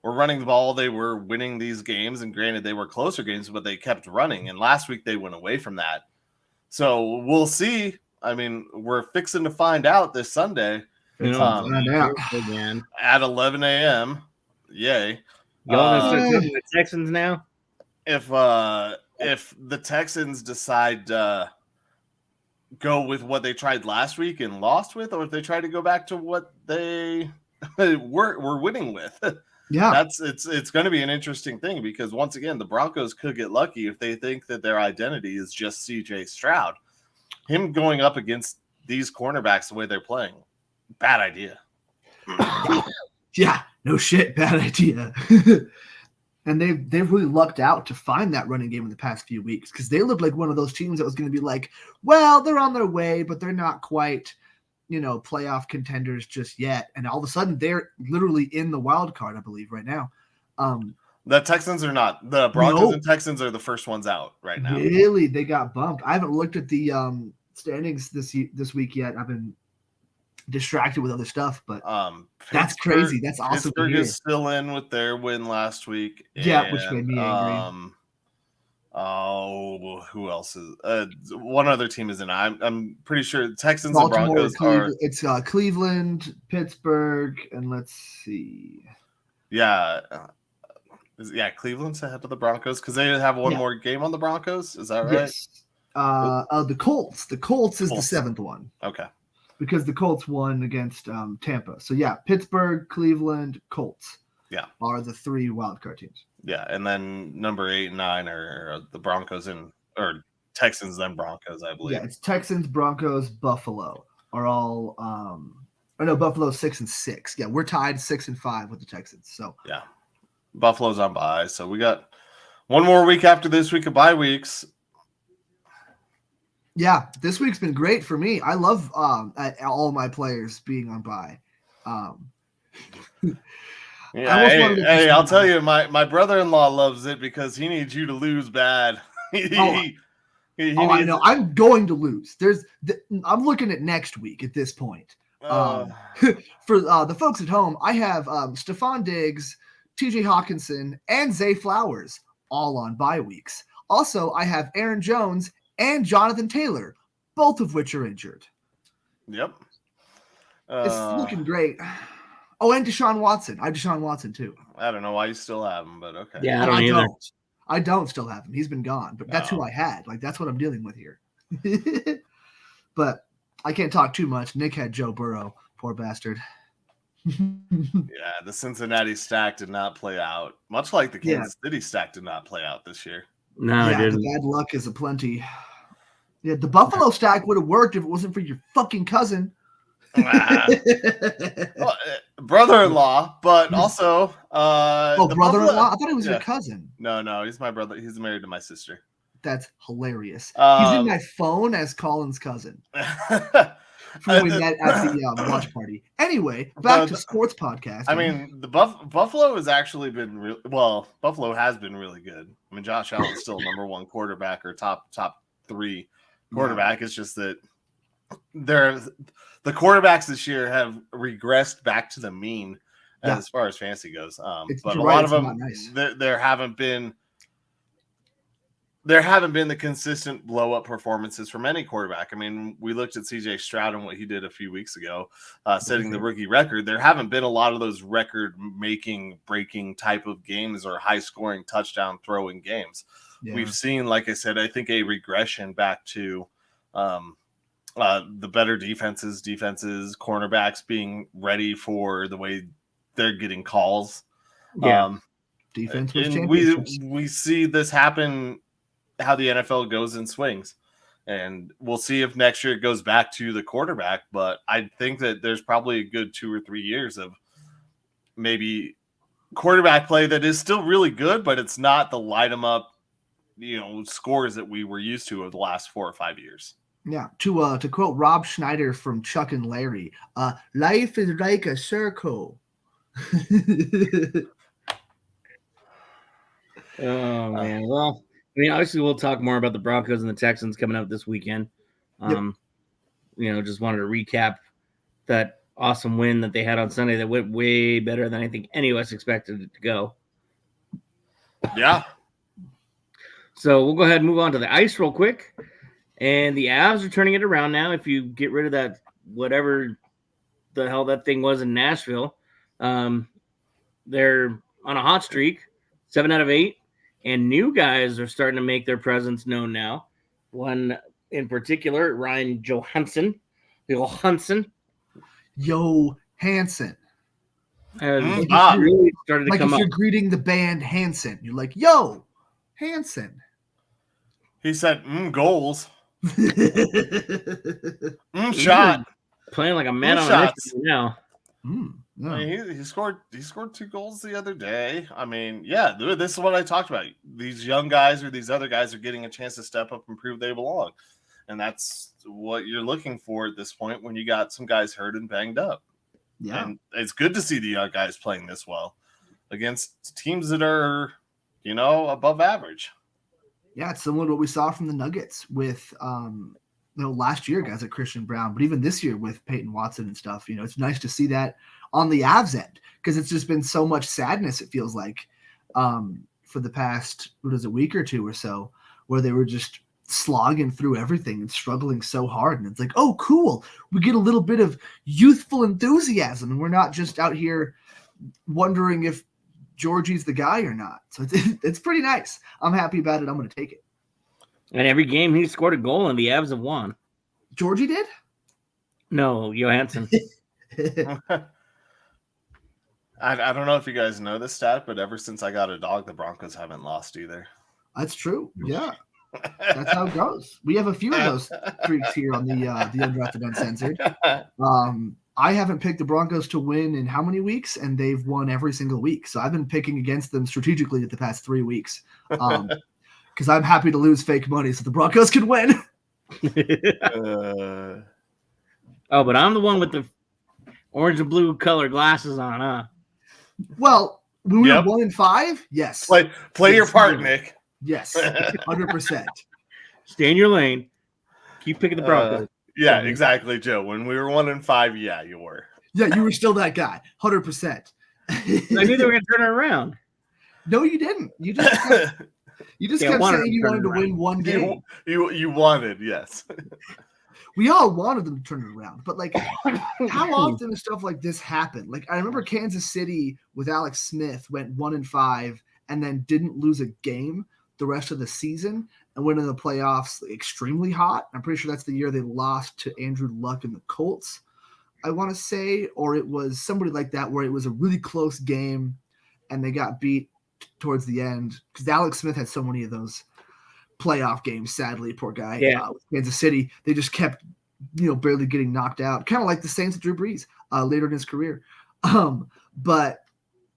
Speaker 2: were running the ball, they were winning these games. And granted, they were closer games, but they kept running. And last week they went away from that. So we'll see. I mean, we're fixing to find out this Sunday at 11 a.m. Yay.
Speaker 4: Y'all gonna start taking the Texans now?
Speaker 2: If the Texans decide go with what they tried last week and lost with, or if they try to go back to what they were winning with.
Speaker 3: Yeah,
Speaker 2: it's going to be an interesting thing, because once again, the Broncos could get lucky if they think that their identity is just CJ Stroud. Him going up against these cornerbacks the way they're playing, bad idea.
Speaker 3: Yeah, no shit, bad idea. And they've really lucked out to find that running game in the past few weeks, because they looked like one of those teams that was going to be like, well, they're on their way, but they're not quite, playoff contenders just yet. And all of a sudden, they're literally in the wild card, I believe, right now.
Speaker 2: The Texans are not. The Broncos and Texans are the first ones out right now.
Speaker 3: Really? They got bumped. I haven't looked at the standings this week yet. I've been distracted with other stuff, but that's crazy. That's awesome.
Speaker 2: Pittsburgh is still in with their win last week.
Speaker 3: Yeah, which made me angry.
Speaker 2: Who else is? One other team is in. I'm pretty sure the Texans
Speaker 3: Baltimore,
Speaker 2: and Broncos
Speaker 3: It's Cleveland, Pittsburgh, and let's see.
Speaker 2: Yeah. Cleveland's ahead of the Broncos because they have one more game on the Broncos. Is that right?
Speaker 3: Yes. The Colts. The Colts is the seventh one.
Speaker 2: Okay.
Speaker 3: Because the Colts won against Tampa. So, Pittsburgh, Cleveland, Colts are the three wildcard teams.
Speaker 2: Yeah, and then number 8 and 9 are the Broncos or Texans, then Broncos, I believe.
Speaker 3: Yeah, it's Texans, Broncos, Buffalo are all Buffalo's 6 and 6. Yeah, we're tied 6 and 5 with the Texans. So
Speaker 2: Buffalo's on bye. So we got one more week after this week of bye weeks.
Speaker 3: Yeah, this week's been great for me. I love all my players being on bye.
Speaker 2: I'll tell you, my brother-in-law loves it because he needs you to lose bad. I
Speaker 3: know. I'm going to lose. I'm looking at next week at this point. For the folks at home, I have Stephon Diggs, TJ Hawkinson, and Zay Flowers all on bye weeks. Also, I have Aaron Jones and Jonathan Taylor, both of which are injured.
Speaker 2: Yep.
Speaker 3: It's looking great. Oh, and Deshaun Watson. I have Deshaun Watson, too.
Speaker 2: I don't know why you still have him, but okay.
Speaker 4: Yeah,
Speaker 3: I don't still have him. He's been gone, but that's who I had. Like, that's what I'm dealing with here. But I can't talk too much. Nick had Joe Burrow. Poor bastard.
Speaker 2: The Cincinnati stack did not play out. Much like the Kansas City stack did not play out this year.
Speaker 4: No, it didn't.
Speaker 3: The bad luck is aplenty. Yeah, the Buffalo stack would have worked if it wasn't for your fucking cousin.
Speaker 2: Well, brother-in-law, but also
Speaker 3: brother-in-law? I thought he was your cousin.
Speaker 2: No, he's my brother. He's married to my sister.
Speaker 3: That's hilarious. He's in my phone as Colin's cousin. We met at the watch party. Anyway, back to sports podcast.
Speaker 2: I mean, the Buffalo has actually been Buffalo has been really good. I mean, Josh Allen's still number one quarterback or top 3 quarterback. It's just that the quarterbacks this year have regressed back to the mean as far as fantasy goes. But a lot of them, there haven't been the consistent blow up performances from any quarterback. I mean, we looked at CJ Stroud and what he did a few weeks ago, setting the rookie record. There haven't been a lot of those record making, breaking type of games or high scoring touchdown throwing games. Yeah. We've seen, like I said, I think a regression back to the better defenses, cornerbacks being ready for the way they're getting calls.
Speaker 3: Yeah. Defense was championships.
Speaker 2: We see this happen how the NFL goes in swings, and we'll see if next year it goes back to the quarterback. But I think that there's probably a good 2 or 3 years of maybe quarterback play that is still really good, but it's not the light 'em up, scores that we were used to over the last 4 or 5 years.
Speaker 3: Yeah, to quote Rob Schneider from Chuck and Larry, life is like a circle.
Speaker 4: Oh man, well, I mean, obviously we'll talk more about the Broncos and the Texans coming up this weekend. Just wanted to recap that awesome win that they had on Sunday that went way better than I think any of us expected it to go.
Speaker 2: Yeah.
Speaker 4: So we'll go ahead and move on to the ice real quick. And the Avs are turning it around now. If you get rid of that, whatever the hell that thing was in Nashville, they're on a hot streak, 7 out of 8. And new guys are starting to make their presence known now. One in particular, Ryan Johansson.
Speaker 3: Hansen.
Speaker 4: Really started to
Speaker 3: like
Speaker 4: come
Speaker 3: if
Speaker 4: up.
Speaker 3: you're greeting the band Hanson, you're like, yo, Hanson.
Speaker 2: He said, goals. Shot.
Speaker 4: Playing like a man on earth now.
Speaker 3: Yeah.
Speaker 2: I mean, he scored 2 goals the other day. I mean, yeah, this is what I talked about. These young guys or these other guys are getting a chance to step up and prove they belong. And that's what you're looking for at this point when you got some guys hurt and banged up.
Speaker 3: Yeah.
Speaker 2: And it's good to see the young guys playing this well against teams that are, above average.
Speaker 3: Yeah, it's similar to what we saw from the Nuggets with last year, guys like Christian Brown, but even this year with Peyton Watson and stuff. It's nice to see that on the Avs end because it's just been so much sadness, it feels like, for the past, week or two or so, where they were just slogging through everything and struggling so hard. And it's like, oh, cool. We get a little bit of youthful enthusiasm and we're not just out here wondering if Georgie's the guy or not. So it's pretty nice. I'm happy about it. I'm going to take it.
Speaker 4: And every game he scored a goal and the Avs have won.
Speaker 3: Georgie did?
Speaker 4: No, Johansson.
Speaker 2: I don't know if you guys know this stat, but ever since I got a dog, the Broncos haven't lost either.
Speaker 3: That's true. Yeah. That's how it goes. We have a few of those streaks here on the Undrafted Uncensored. I haven't picked the Broncos to win in how many weeks, and they've won every single week. So I've been picking against them strategically the past 3 weeks because I'm happy to lose fake money so the Broncos can win.
Speaker 4: Oh, but I'm the one with the orange and blue color glasses on, huh?
Speaker 3: Well, when we were 1-5, yes.
Speaker 2: Play your part, Nick.
Speaker 3: Yes, 100%.
Speaker 4: Stay in your lane. Keep picking the Broncos.
Speaker 2: Yeah, exactly, Joe. When we were 1-5, yeah, you were.
Speaker 3: Yeah, you were still that guy, 100%.
Speaker 4: I knew they were going to turn it around.
Speaker 3: No, you didn't. You just kept saying you wanted to win one game.
Speaker 2: You wanted, yes.
Speaker 3: We all wanted them to turn it around, but how often does stuff like this happen? I remember Kansas City with Alex Smith went 1-5 and then didn't lose a game the rest of the season and went into the playoffs extremely hot. I'm pretty sure that's the year they lost to Andrew Luck and the Colts, I want to say, or it was somebody like that where it was a really close game and they got beat towards the end because Alex Smith had so many of those playoff games, sadly, poor guy. With Kansas City, they just kept barely getting knocked out, kind of like the Saints with Drew Brees later in his career. But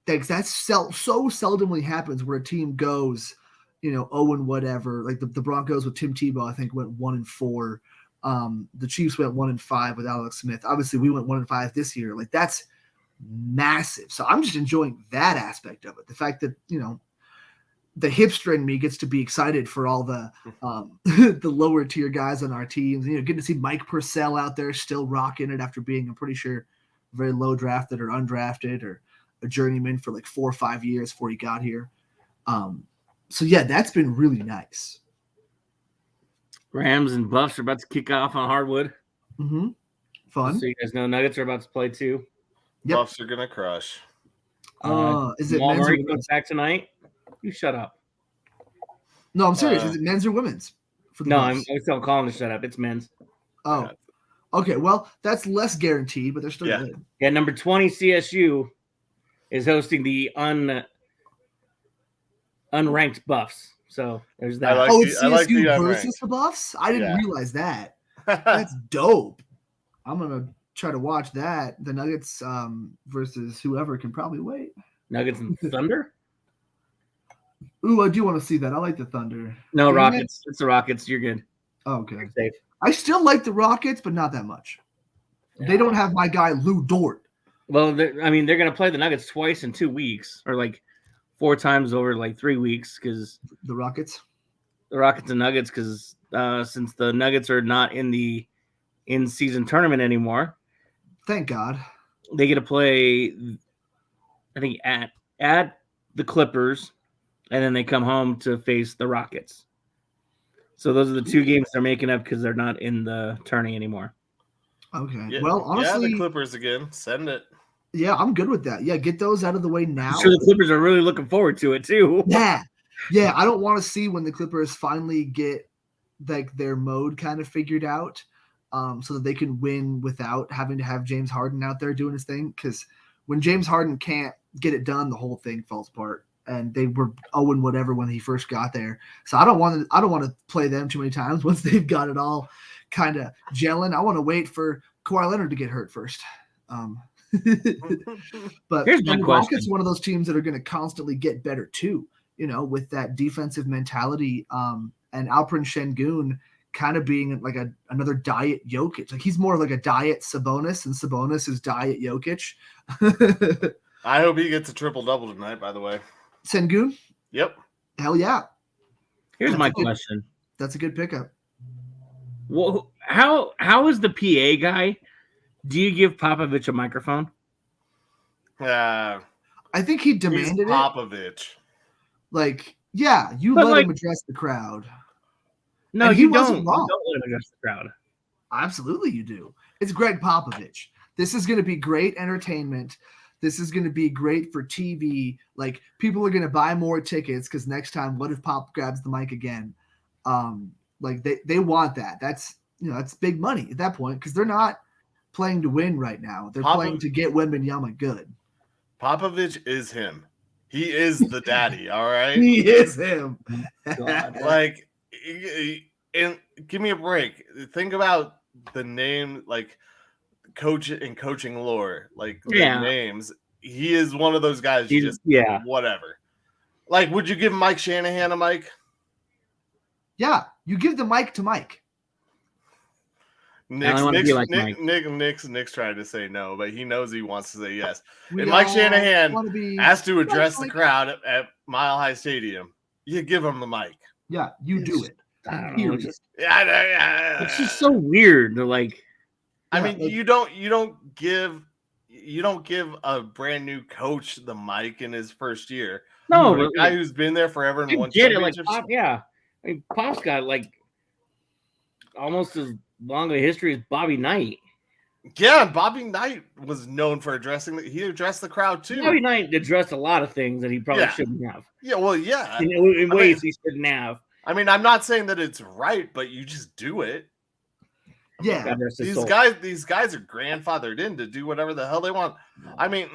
Speaker 3: that so seldomly happens where a team goes 0 and whatever. Like the Broncos with Tim Tebow, I think went 1-4. The Chiefs went 1-5 with Alex Smith. Obviously, we went 1-5 this year. That's massive. So I'm just enjoying that aspect of it. The fact that the hipster in me gets to be excited for all the the lower tier guys on our teams. Getting to see Mike Purcell out there still rocking it after being, I'm pretty sure, very low drafted or undrafted or a journeyman for 4 or 5 years before he got here. So yeah, that's been really nice.
Speaker 4: Rams and Buffs are about to kick off on hardwood.
Speaker 3: Mm-hmm. Fun.
Speaker 4: So you guys know Nuggets are about to play too.
Speaker 3: Yep.
Speaker 2: Buffs are gonna crush.
Speaker 3: Is it men's or
Speaker 4: Murray
Speaker 3: women's?
Speaker 4: back tonight? You shut up.
Speaker 3: No, I'm serious. Is it men's or women's?
Speaker 4: No, I'm still calling to shut up. It's men's.
Speaker 3: Oh, okay. Well, that's less guaranteed, but they're still good.
Speaker 4: Yeah, number 20 CSU is hosting the unranked Buffs. So there's that.
Speaker 3: It's CSU versus the Buffs? I didn't realize that. That's dope. I'm going to try to watch that. The Nuggets versus whoever can probably wait.
Speaker 4: Nuggets and Thunder?
Speaker 3: Ooh, I do want to see that. I like the Thunder.
Speaker 4: No, Rockets. It's the Rockets. You're good.
Speaker 3: Oh, okay.
Speaker 4: You're safe.
Speaker 3: I still like the Rockets, but not that much. Yeah. They don't have my guy Lou Dort.
Speaker 4: Well, they're going to play the Nuggets twice in 2 weeks, or 4 times over 3 weeks, because
Speaker 3: the Rockets
Speaker 4: and Nuggets, because since the Nuggets are not in the in-season tournament anymore,
Speaker 3: Thank God.
Speaker 4: They get to play, I think, at the Clippers, and then they come home to face the Rockets. So those are the two games they're making up because they're not in the tourney anymore.
Speaker 3: Okay.
Speaker 2: Yeah,
Speaker 3: well, honestly,
Speaker 2: the Clippers again. Send it.
Speaker 3: Yeah, I'm good with that. Yeah, get those out of the way now.
Speaker 4: I'm sure the Clippers are really looking forward to it too.
Speaker 3: Yeah. I don't want to see when the Clippers finally get like their mode kind of figured out, so that they can win without having to have James Harden out there doing his thing. Because when James Harden can't get it done, the whole thing falls apart. And they were 0 whatever when he first got there. So I don't want to play them too many times once they've got it all kind of gelling. I want to wait for Kawhi Leonard to get hurt first. But
Speaker 4: here's my
Speaker 3: the
Speaker 4: question.
Speaker 3: Rockets, one of those teams that are going to constantly get better too, with that defensive mentality. And Alperen Şengün kind of being like another diet Jokic. Like he's more of like a diet Sabonis, and Sabonis is diet Jokic.
Speaker 2: I hope he gets a triple-double tonight, by the way.
Speaker 3: Şengün?
Speaker 2: Yep.
Speaker 3: Hell yeah.
Speaker 4: Here's my question.
Speaker 3: That's a good pickup.
Speaker 4: Well, how is the PA guy? Do you give Popovich a microphone?
Speaker 3: I think he demanded
Speaker 2: Popovich.
Speaker 3: Like, yeah, you let him address the crowd.
Speaker 4: No,
Speaker 3: and
Speaker 4: you
Speaker 3: wasn't
Speaker 4: don't.
Speaker 3: wrong.
Speaker 4: You don't let him address the crowd.
Speaker 3: Absolutely, you do. It's Greg Popovich. This is going to be great entertainment. This is going to be great for TV. Like, people are going to buy more tickets because next time, what if Pop grabs the mic again? Like they want that. That's big money at that point because they're not playing to win right now. They're playing to get Wembanyama good.
Speaker 2: Popovich is him. He is the daddy. All right.
Speaker 3: He is him.
Speaker 2: Like, and give me a break. Think about the name, like coach and coaching lore, like the names. He is one of those guys. Whatever. Like, would you give Mike Shanahan a mic?
Speaker 3: Yeah, you give the mic to Mike.
Speaker 2: Nick's trying to say no, but he knows he wants to say yes. And Mike Shanahan has to address the crowd at Mile High Stadium. You give him the mic.
Speaker 3: Yeah, you do it.
Speaker 4: It's just so weird. Like,
Speaker 2: I mean, you don't give a brand new coach the mic in his first year.
Speaker 4: No,
Speaker 2: a guy who's been there forever and won championships.
Speaker 4: Like Pop, I mean, Pop's got like almost as long a history as Bobby Knight.
Speaker 2: Yeah, Bobby Knight was known for he addressed the crowd too.
Speaker 4: Bobby Knight addressed a lot of things that he probably shouldn't have.
Speaker 2: Yeah, well, yeah.
Speaker 4: In ways he shouldn't have.
Speaker 2: I mean, I'm not saying that it's right, but you just do it.
Speaker 3: Yeah.
Speaker 2: These guys are grandfathered in to do whatever the hell they want. I mean,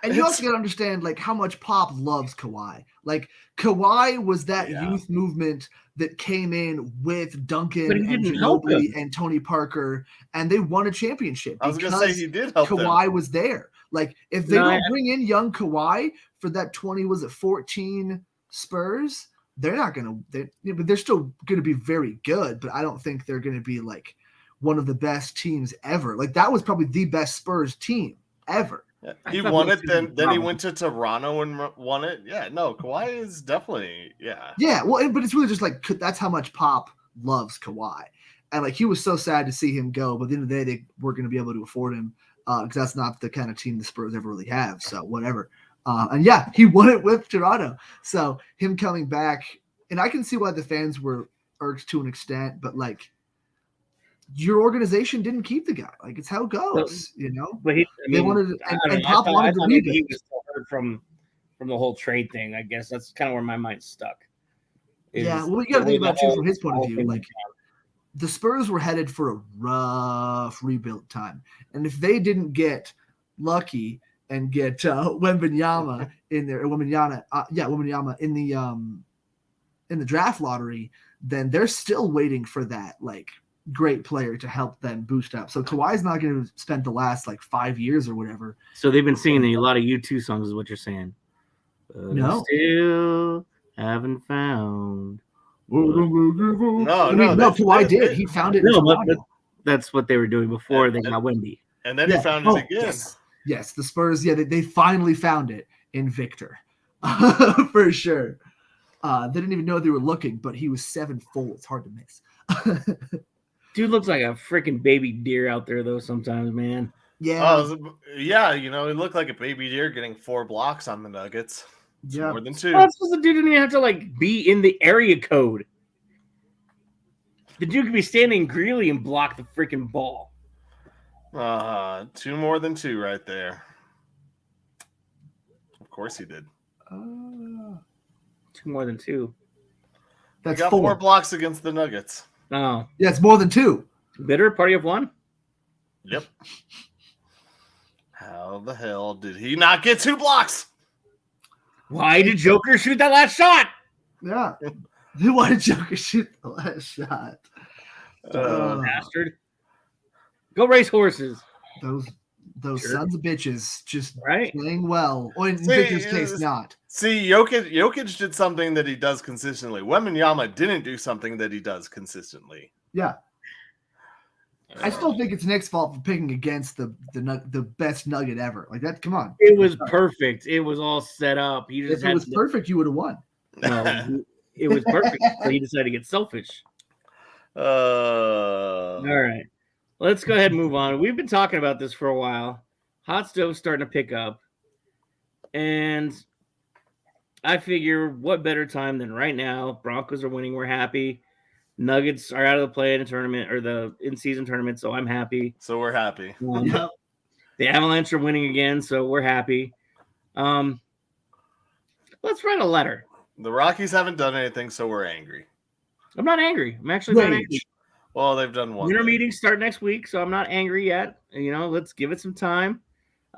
Speaker 3: and you also got to understand like how much Pop loves Kawhi. Like Kawhi was that youth movement that came in with Duncan and Ginobili and Tony Parker, and they won a championship.
Speaker 2: I was going to say he did help
Speaker 3: Kawhi
Speaker 2: them.
Speaker 3: was there. Like if they don't bring in young Kawhi for that 14 Spurs, they're not going to. But they're still going to be very good. But I don't think they're going to be like one of the best teams ever. Like that was probably the best Spurs team ever.
Speaker 2: Yeah, he won it. Then he went to Toronto and won it. Yeah, no, Kawhi is definitely
Speaker 3: Yeah, well, but it's really just like that's how much Pop loves Kawhi, and like he was so sad to see him go. But at the end of the day, they weren't going to be able to afford him because that's not the kind of team the Spurs ever really have. So whatever. And yeah, he won it with Toronto. So him coming back, and I can see why the fans were irked to an extent, but like. Your organization didn't keep the guy. Like it's how it goes,
Speaker 4: But
Speaker 3: they wanted, and Pop wanted to leave.
Speaker 4: He was still hurt from the whole trade thing. I guess that's kind of where my mind's stuck.
Speaker 3: Well, you got to think about too from his point of view. Like the Spurs were headed for a rough rebuild time, and if they didn't get lucky and get Wembanyama in there, Wembanyama in the draft lottery, then they're still waiting for that like. Great player to help them boost up. So Kawhi's not going to spend the last like 5 years or whatever.
Speaker 4: So they've been singing a lot of U2 songs is what you're saying. But
Speaker 3: no.
Speaker 4: I still haven't found.
Speaker 2: No,
Speaker 3: Kawhi did. He found it.
Speaker 4: No, but that's what they were doing before they got Wemby.
Speaker 2: And then he found it again.
Speaker 3: Yes, the Spurs, they finally found it in Victor. For sure. They didn't even know they were looking, but he was 7'4". It's hard to miss.
Speaker 4: Dude looks like a freaking baby deer out there, though, sometimes, man.
Speaker 3: Yeah.
Speaker 2: Yeah, he looked like a baby deer getting 4 blocks on the Nuggets. It's
Speaker 3: Yeah.
Speaker 2: more than 2.
Speaker 4: Well, the dude didn't even have to be in the area code. The dude could be standing Greeley and block the freaking ball.
Speaker 2: 2 more than 2 right there. Of course he did.
Speaker 4: 2 more than 2.
Speaker 3: That's
Speaker 2: he got 4 blocks against the Nuggets.
Speaker 4: Oh.
Speaker 3: Yeah, it's more than 2.
Speaker 4: Bitter party of 1?
Speaker 2: Yep. How the hell did he not get 2 blocks?
Speaker 4: Why did Joker shoot that last shot?
Speaker 3: Yeah. Why did Joker shoot the last shot?
Speaker 4: Bastard. Go race horses.
Speaker 3: Those sons of bitches just
Speaker 4: right?
Speaker 3: playing well. Or in Victor's case, not.
Speaker 2: See, Jokic did something that he does consistently. Wembanyama didn't do something that he does consistently.
Speaker 3: Yeah. I still think it's Nick's fault for picking against the best Nugget ever. Like that, come on.
Speaker 4: It was perfect. It was all set up. He just
Speaker 3: if it was perfect, you would have won.
Speaker 4: No, it was perfect. So he decided to get selfish. All right. Let's go ahead and move on. We've been talking about this for a while. Hot stove's starting to pick up. And I figure what better time than right now. Broncos are winning. We're happy. Nuggets are out of the play-in tournament or the in-season tournament, so I'm happy.
Speaker 2: So we're happy.
Speaker 4: The Avalanche are winning again, so we're happy. Let's write a letter.
Speaker 2: The Rockies haven't done anything, so we're angry.
Speaker 4: I'm not angry. I'm actually not angry.
Speaker 2: Well, they've done one.
Speaker 4: Winter meetings start next week, so I'm not angry yet. Let's give it some time.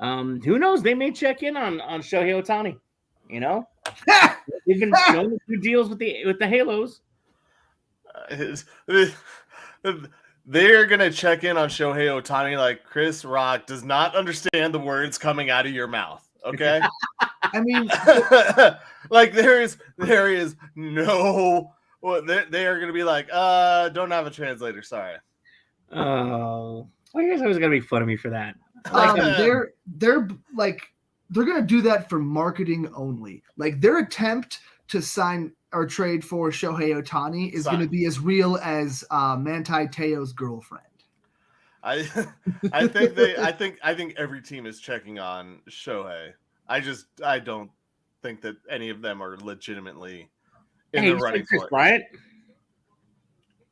Speaker 4: Who knows? They may check in on Shohei Ohtani. They've been showing a few deals with the Halos.
Speaker 2: They're gonna check in on Shohei Ohtani like Chris Rock does not understand the words coming out of your mouth. Okay,
Speaker 3: I mean,
Speaker 2: like there is no. Well, they are gonna be like, don't have a translator. Sorry.
Speaker 4: Oh, well, you guys always gotta make fun of me for that.
Speaker 3: They're gonna do that for marketing only. Like their attempt to sign or trade for Shohei Ohtani is going to be as real as Manti Te'o's girlfriend.
Speaker 2: I think every team is checking on Shohei. I don't think that any of them are legitimately in the running for it.
Speaker 4: Bryant.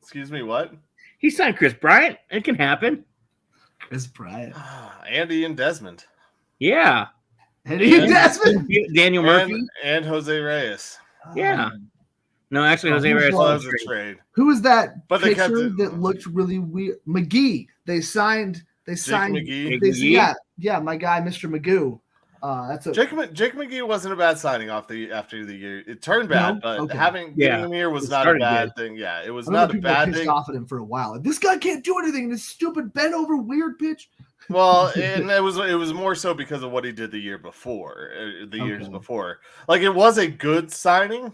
Speaker 2: Excuse me, what?
Speaker 4: He signed Chris Bryant. It can happen.
Speaker 3: Chris Bryant,
Speaker 2: Andy and Desmond.
Speaker 4: Yeah,
Speaker 3: Andy and Desmond,
Speaker 4: Daniel Murphy,
Speaker 2: and Jose Reyes.
Speaker 4: Yeah. No, actually, Jose Reyes
Speaker 2: was a trade.
Speaker 3: Who was that
Speaker 2: but
Speaker 3: pitcher that looked really weird? McGee. They signed
Speaker 2: McGee.
Speaker 3: Yeah, my guy, Mr. Magoo.
Speaker 2: Jake McGee wasn't a bad signing after the year. It turned bad, but getting him here was not a bad thing. Yeah, it was not a bad thing.
Speaker 3: Off at him for a while. Like, this guy can't do anything. This stupid bent over weird pitch.
Speaker 2: Well, and it was more so because of what he did the year before, years before. Like it was a good signing,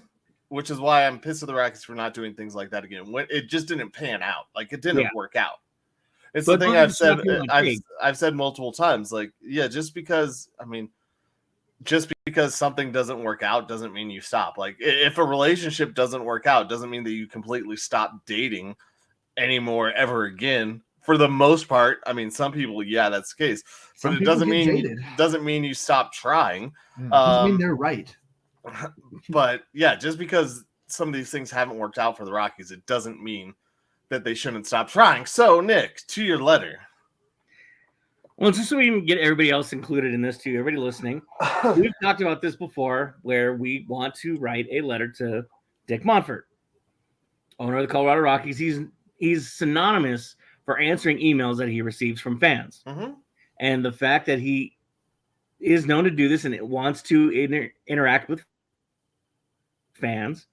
Speaker 2: which is why I'm pissed at the Rockies for not doing things like that again. When it just didn't pan out, like it didn't work out. It's the thing I've said. I've said multiple times. Like, yeah, just because something doesn't work out doesn't mean you stop. Like, if a relationship doesn't work out, doesn't mean that you completely stop dating anymore ever again. For the most part, I mean, some people, that's the case, but it doesn't mean you stop trying.
Speaker 3: Doesn't mean they're right.
Speaker 2: But yeah, just because some of these things haven't worked out for the Rockies, it doesn't mean that they shouldn't stop trying. So, Nick, to your letter.
Speaker 4: Well, just so we can get everybody else included in this too, everybody listening, we've talked about this before, where we want to write a letter to Dick Monfort, owner of the Colorado Rockies. He's synonymous for answering emails that he receives from fans.
Speaker 2: Mm-hmm.
Speaker 4: And the fact that he is known to do this and it wants to interact with fans,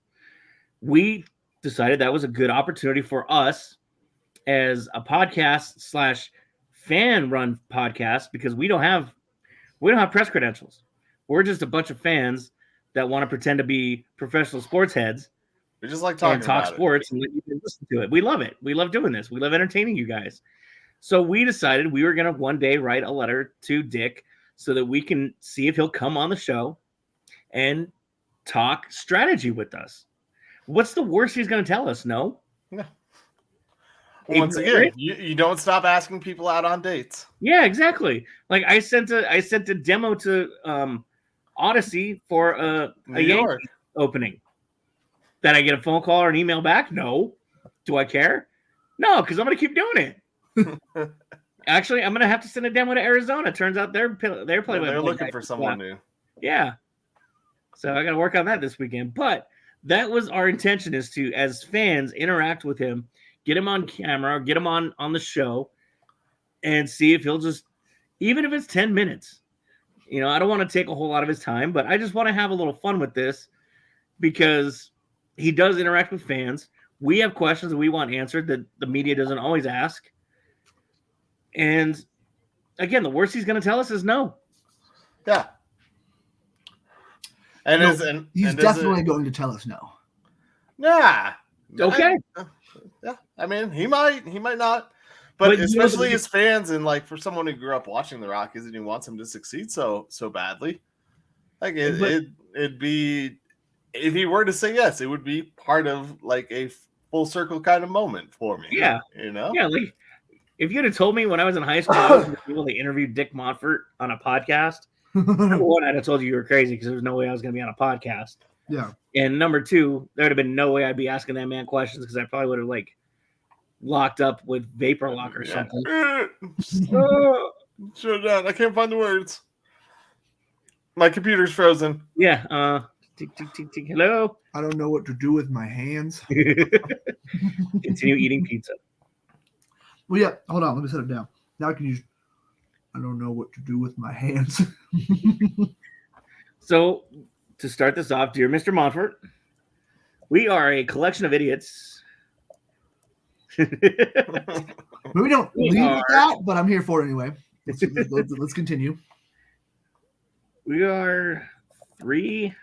Speaker 4: we decided that was a good opportunity for us as a podcast / fan-run podcast, because we don't have press credentials. We're just a bunch of fans that want to pretend to be professional sports heads.
Speaker 2: We just like talking
Speaker 4: talk sports and let you listen to it. We love it. We love doing this. We love entertaining you guys. So we decided we were going to one day write a letter to Dick so that we can see if he'll come on the show and talk strategy with us. What's the worst he's going to tell us? No.
Speaker 2: Once again, you don't stop asking people out on dates.
Speaker 4: Yeah, exactly. Like I sent a demo to Odyssey for a Yankee opening. That I get a phone call or an email back? No. Do I care? No, because I'm going to keep doing it. Actually, I'm going to have to send a demo to Arizona. Turns out they're
Speaker 2: looking for someone new.
Speaker 4: Yeah. So I got to work on that this weekend. But that was our intention, is to, as fans, interact with him, get him on camera, get him on the show, and see if he'll just, even if it's 10 minutes. You know, I don't want to take a whole lot of his time, but I just want to have a little fun with this because he does interact with fans. We have questions that we want answered that the media doesn't always ask. And again, the worst he's going to tell us is no.
Speaker 2: Yeah.
Speaker 3: He's definitely going to tell us no.
Speaker 2: Yeah.
Speaker 4: Okay.
Speaker 2: Yeah. I mean, he might not. But especially as fans, and like for someone who grew up watching the Rockies and he wants them to succeed so badly, like it'd be, if he were to say yes, it would be part of like a full circle kind of moment for me.
Speaker 4: Yeah,
Speaker 2: you know.
Speaker 4: Yeah, like if you'd have told me when I was in high school I was able to interview Dick Montfort on a podcast, number one, I'd have told you were crazy because there was no way I was going to be on a podcast.
Speaker 3: Yeah.
Speaker 4: And number two, there would have been no way I'd be asking that man questions because I probably would have like locked up with vapor lock or something.
Speaker 2: Shut down. I can't find the words. My computer's frozen.
Speaker 4: Yeah. Tick, tick, tick, tick. Hello.
Speaker 3: I don't know what to do with my hands.
Speaker 4: Continue eating pizza.
Speaker 3: Well, yeah. Hold on. Let me set it down. Now I can use. I don't know what to do with my hands.
Speaker 4: So, to start this off, dear Mr. Montfort, we are a collection of idiots.
Speaker 3: We don't lead with that, but I'm here for it anyway. Let's continue.
Speaker 4: We are 3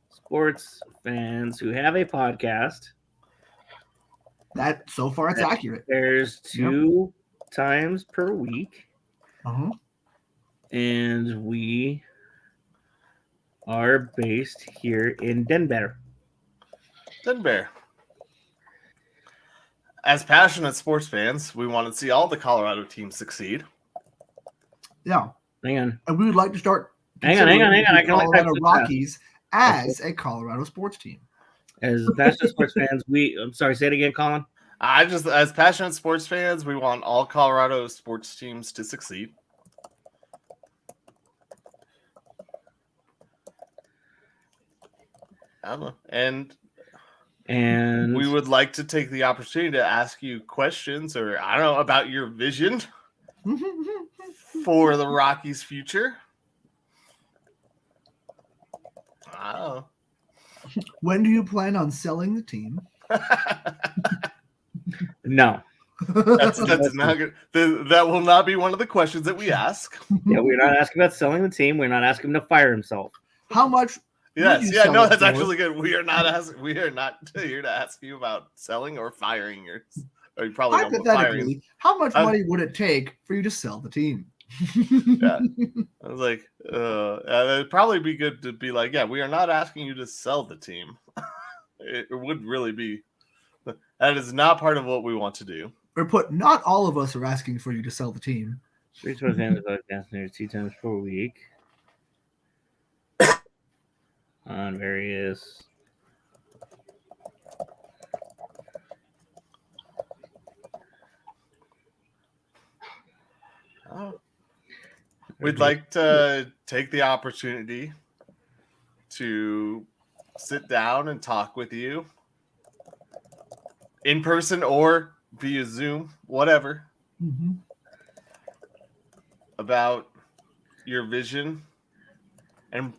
Speaker 4: sports fans who have a podcast.
Speaker 3: That so far it's accurate.
Speaker 4: There's 2 times per week.
Speaker 3: Uh-huh.
Speaker 4: And we are based here in Denver.
Speaker 2: As passionate sports fans, we want to see all the Colorado teams succeed.
Speaker 3: Yeah.
Speaker 4: Hang on.
Speaker 3: And we would like to start
Speaker 4: Hang on. I can
Speaker 3: Colorado Rockies as a Colorado sports team.
Speaker 4: As passionate sports fans, I'm sorry, say it again, Colin.
Speaker 2: As passionate sports fans, we want all Colorado sports teams to succeed. I don't know. And we would like to take the opportunity to ask you questions, or I don't know, about your vision for the Rockies' future. I don't know.
Speaker 3: When do you plan on selling the team?
Speaker 4: No.
Speaker 2: That's not good. That will not be one of the questions that we ask.
Speaker 4: Yeah, we're not asking about selling the team. We're not asking him to fire himself.
Speaker 3: How much?
Speaker 2: Yes, yeah, no, that's actually good. We are not here to ask you about selling or firing yours. Or you probably
Speaker 3: hypothetically, how much money would it take for you to sell the team?
Speaker 2: Yeah, I was like, it'd probably be good to be like, yeah, we are not asking you to sell the team. It would really be. That is not part of what we want to do.
Speaker 3: Not all of us are asking for you to sell the team.
Speaker 4: 3 sports fans podcast 2 times per week. On various
Speaker 2: we'd like to take the opportunity to sit down and talk with you in person or via Zoom, whatever, about your vision and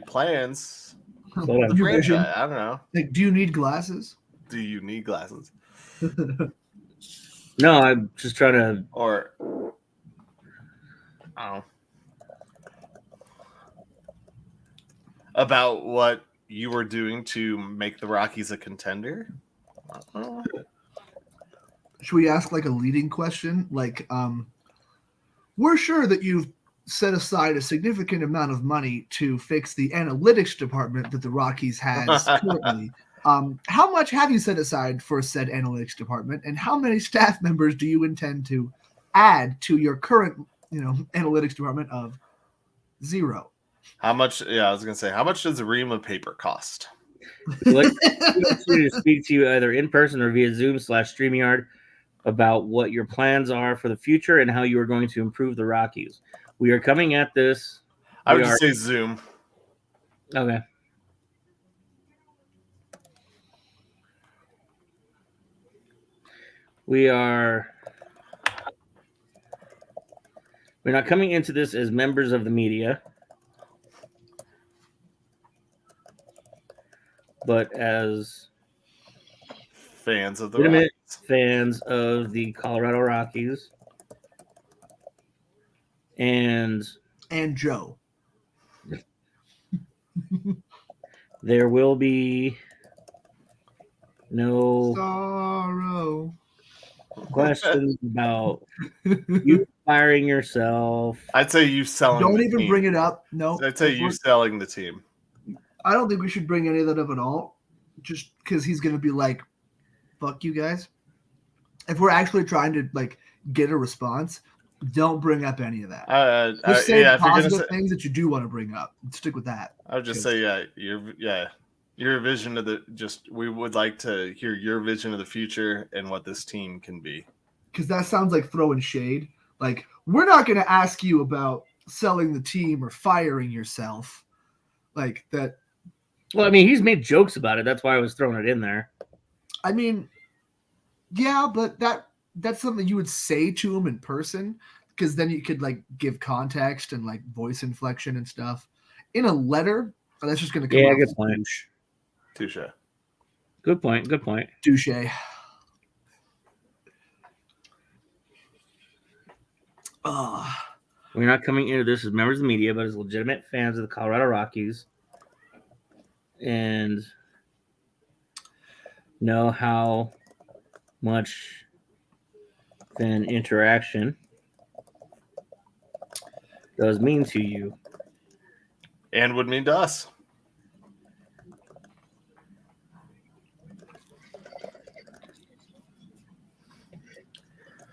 Speaker 2: plans.
Speaker 3: Your vision.
Speaker 2: I don't know.
Speaker 3: Like, do you need glasses?
Speaker 2: Do you need glasses?
Speaker 4: No, I'm just trying to.
Speaker 2: Or, I don't know. About what you were doing to make the Rockies a contender? I don't know.
Speaker 3: Should we ask like a leading question? Like, we're sure that you've set aside a significant amount of money to fix the analytics department that the Rockies has currently. How much have you set aside for said analytics department, and how many staff members do you intend to add to your current, analytics department of 0?
Speaker 2: How much? Yeah, I was gonna say, how much does a ream of paper cost?
Speaker 4: Let's to speak to you either in person or via Zoom / StreamYard about what your plans are for the future and how you are going to improve the Rockies. We are coming at this.
Speaker 2: I would just say Zoom.
Speaker 4: Okay. We're not coming into this as members of the media, but as
Speaker 2: fans of the
Speaker 4: legitimate
Speaker 2: Rockies.
Speaker 4: Fans of the Colorado Rockies. And
Speaker 3: Joe.
Speaker 4: There will be no
Speaker 3: sorrow
Speaker 4: questions about you firing yourself.
Speaker 2: I'd say you selling.
Speaker 3: Don't
Speaker 2: the
Speaker 3: even
Speaker 2: team.
Speaker 3: bring it up. No.
Speaker 2: I'd say you selling the team.
Speaker 3: I don't think we should bring any of that up at all, just because he's going to be like, fuck you guys. If we're actually trying to get a response, don't bring up any of that. Just say positive things that you do want to bring up. Stick with that.
Speaker 2: I would just say, your vision of we would like to hear your vision of the future and what this team can be.
Speaker 3: Because that sounds like throwing shade. Like, we're not going to ask you about selling the team or firing yourself. Like that.
Speaker 4: Well, I mean, he's made jokes about it. That's why I was throwing it in there.
Speaker 3: I mean, yeah, but that's something you would say to him in person, because then you could give context and voice inflection and stuff. In a letter, that's just going to come off
Speaker 4: good point.
Speaker 2: Touche.
Speaker 4: Good point.
Speaker 3: Touche.
Speaker 4: We're not coming into this as members of the media, but as legitimate fans of the Colorado Rockies, and know how much fan interaction does mean to you.
Speaker 2: And would mean to us.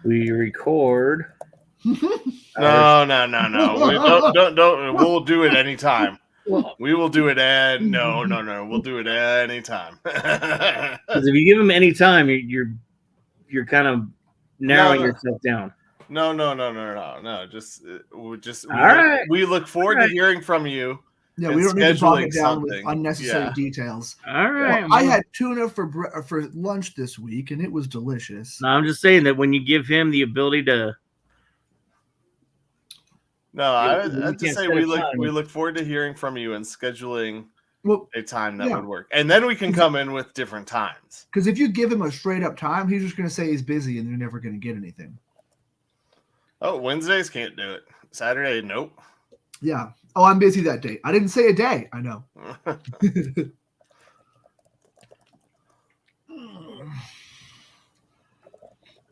Speaker 4: We record.
Speaker 2: No. Don't. We'll do it anytime. We will do it no. We'll do it anytime.
Speaker 4: Because if you give him any time, you're kind of narrowing yourself down.
Speaker 2: No. We look forward to hearing from you.
Speaker 3: Yeah, we don't need to bog it down with unnecessary details.
Speaker 4: All right.
Speaker 3: Well, I had tuna for lunch this week, and it was delicious.
Speaker 4: No, I'm just saying that when you give him the ability to.
Speaker 2: No, I'd just say we look forward to hearing from you and scheduling a time that would work. And then we can come in with different times.
Speaker 3: Because if you give him a straight up time, he's just going to say he's busy and you're never going to get anything.
Speaker 2: Oh, Wednesdays can't do it. Saturday, nope.
Speaker 3: Yeah. Oh, I'm busy that day. I didn't say a day. I know.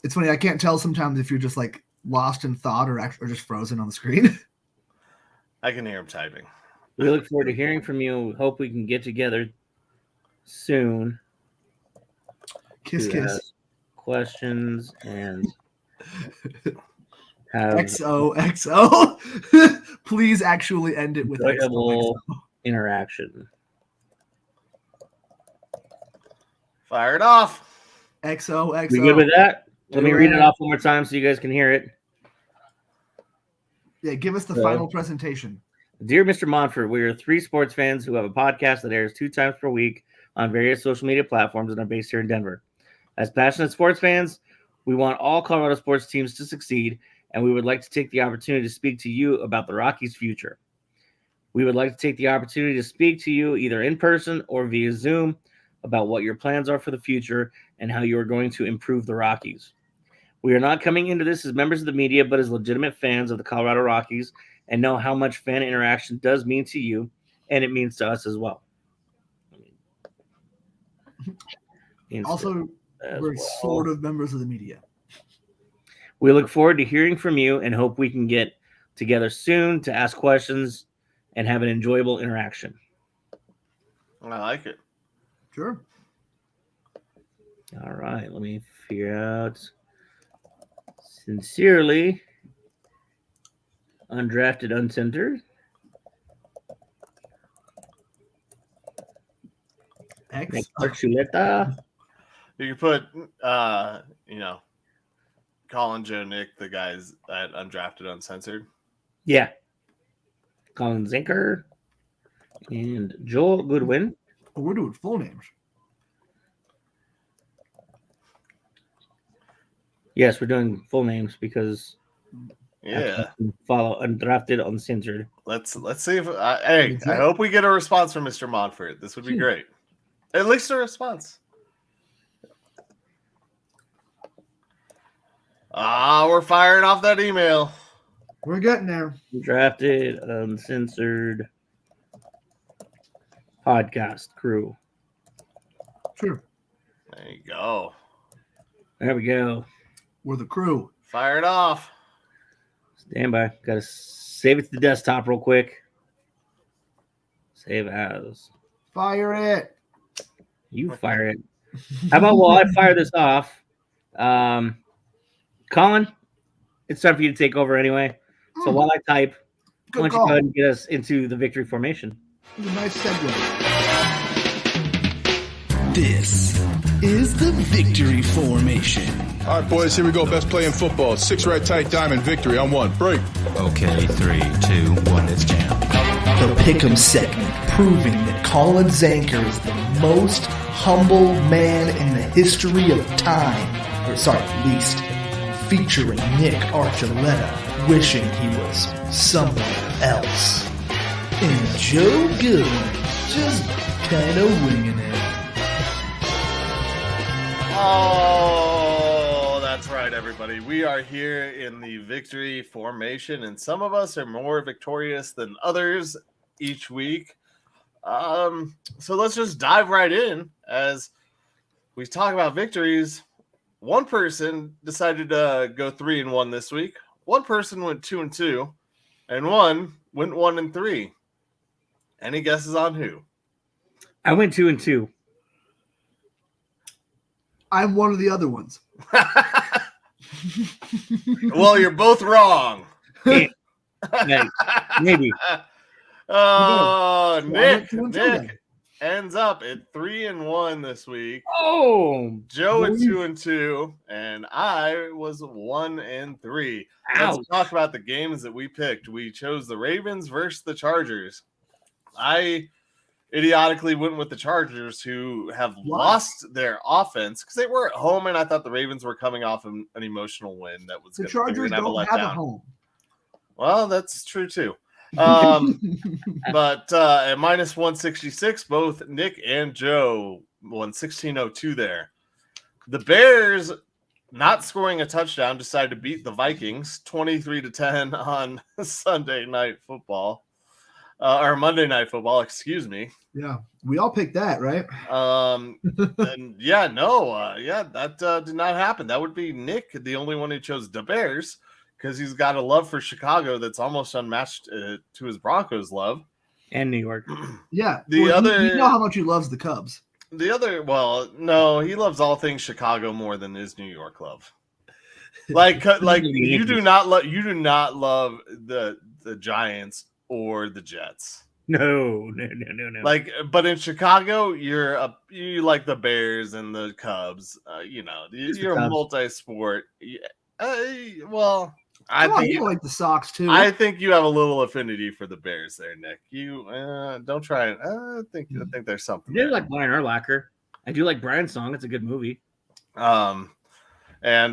Speaker 3: It's funny. I can't tell sometimes if you're just lost in thought or just frozen on the screen.
Speaker 2: I can hear him typing.
Speaker 4: We look forward to hearing from you. We hope we can get together soon.
Speaker 3: Kiss.
Speaker 4: Questions and have
Speaker 3: XOXO. Please actually end it with
Speaker 4: enjoyable interaction.
Speaker 2: Fire it off.
Speaker 3: XOXO.
Speaker 4: We good with that? Let me read it off one more time so you guys can hear it.
Speaker 3: Yeah, give us the final presentation.
Speaker 4: Dear Mr. Monfort, we are 3 sports fans who have a podcast that airs 2 times per week on various social media platforms and are based here in Denver. As passionate sports fans, we want all Colorado sports teams to succeed, and we would like to take the opportunity to speak to you about the Rockies' future. We would like to take the opportunity to speak to you either in person or via Zoom about what your plans are for the future and how you are going to improve the Rockies. We are not coming into this as members of the media, but as legitimate fans of the Colorado Rockies, and know how much fan interaction does mean to you, and it means to us as well.
Speaker 3: Also, we're sort of members of the media.
Speaker 4: We look forward to hearing from you and hope we can get together soon to ask questions and have an enjoyable interaction.
Speaker 2: I like it.
Speaker 3: Sure.
Speaker 4: All right, let me figure out. Sincerely, Undrafted Uncensored.
Speaker 3: X.
Speaker 4: Archuleta.
Speaker 2: You can put, Colin, Joe, Nick, the guys at Undrafted Uncensored.
Speaker 4: Yeah. Colin Zinker and Joel Goodwin.
Speaker 3: Oh, we're doing full names.
Speaker 4: Yes, we're doing full names because
Speaker 2: Yeah.
Speaker 4: follow Undrafted Uncensored.
Speaker 2: Let's see if I hope we get a response from Mr. Montfort. This would be great. At least a response. We're firing off that email.
Speaker 3: We're getting there.
Speaker 4: Undrafted Uncensored podcast crew.
Speaker 3: Sure.
Speaker 2: There you go.
Speaker 4: There we go.
Speaker 3: We're the crew.
Speaker 2: Fire it off.
Speaker 4: Stand by. Got to save it to the desktop real quick. Save as.
Speaker 3: Fire it.
Speaker 4: You fire it. How about while I fire this off? Colin, it's time for you to take over anyway. So while I type, why don't you go ahead and get us into the victory formation?
Speaker 3: This is a nice segue.
Speaker 1: This is the victory formation.
Speaker 5: All right, boys, here we go. Best play in football. 6 right tight diamond victory on 1. Break.
Speaker 6: Okay, 3, 2, 1, it's jam.
Speaker 1: The Pick'em segment proving that Colin Zanker is the most humble man in the history of time. Least. Featuring Nick Archuleta wishing he was somewhere else. And Joe Goodwin just kind of winging it.
Speaker 2: Oh, that's right, everybody. We are here in the victory formation, and some of us are more victorious than others each week. So let's just dive right in as we talk about victories. One person decided to go 3-1 this week. One person went 2-2, and one went 1-3. Any guesses on who?
Speaker 4: I went 2-2.
Speaker 3: I'm one of the other ones.
Speaker 2: Well, you're both wrong.
Speaker 4: Maybe.
Speaker 2: Nick ends up at 3-1 this week.
Speaker 4: Oh,
Speaker 2: Joe at 2-2, and I was 1-3. Let's talk about the games that we picked. We chose the Ravens versus the Chargers. I idiotically went with the Chargers, who have lost their offense because they were at home, and I thought the Ravens were coming off an emotional win. That was
Speaker 3: the Chargers don't have a home.
Speaker 2: Well, that's true too. But at minus 166, both Nick and Joe won 16-02 there. The Bears, not scoring a touchdown, decided to beat the Vikings 23-10 on Sunday Night Football. Or Monday Night Football, excuse me.
Speaker 3: Yeah, we all picked that, right?
Speaker 2: And that did not happen. That would be Nick, the only one who chose the Bears, because he's got a love for Chicago that's almost unmatched to his Broncos love.
Speaker 4: And New York.
Speaker 3: Yeah.
Speaker 2: You
Speaker 3: know how much he loves the Cubs.
Speaker 2: He loves all things Chicago more than his New York love. Like you do not love the Giants or the Jets.
Speaker 4: No.
Speaker 2: But in Chicago, you like the Bears and the Cubs. You're a multi-sport. I think
Speaker 3: you like the Sox too.
Speaker 2: I think you have a little affinity for the Bears there, Nick. You don't try it. I think there's something.
Speaker 4: I do like Brian Urlacher. I do like Brian's song. It's a good movie.
Speaker 2: And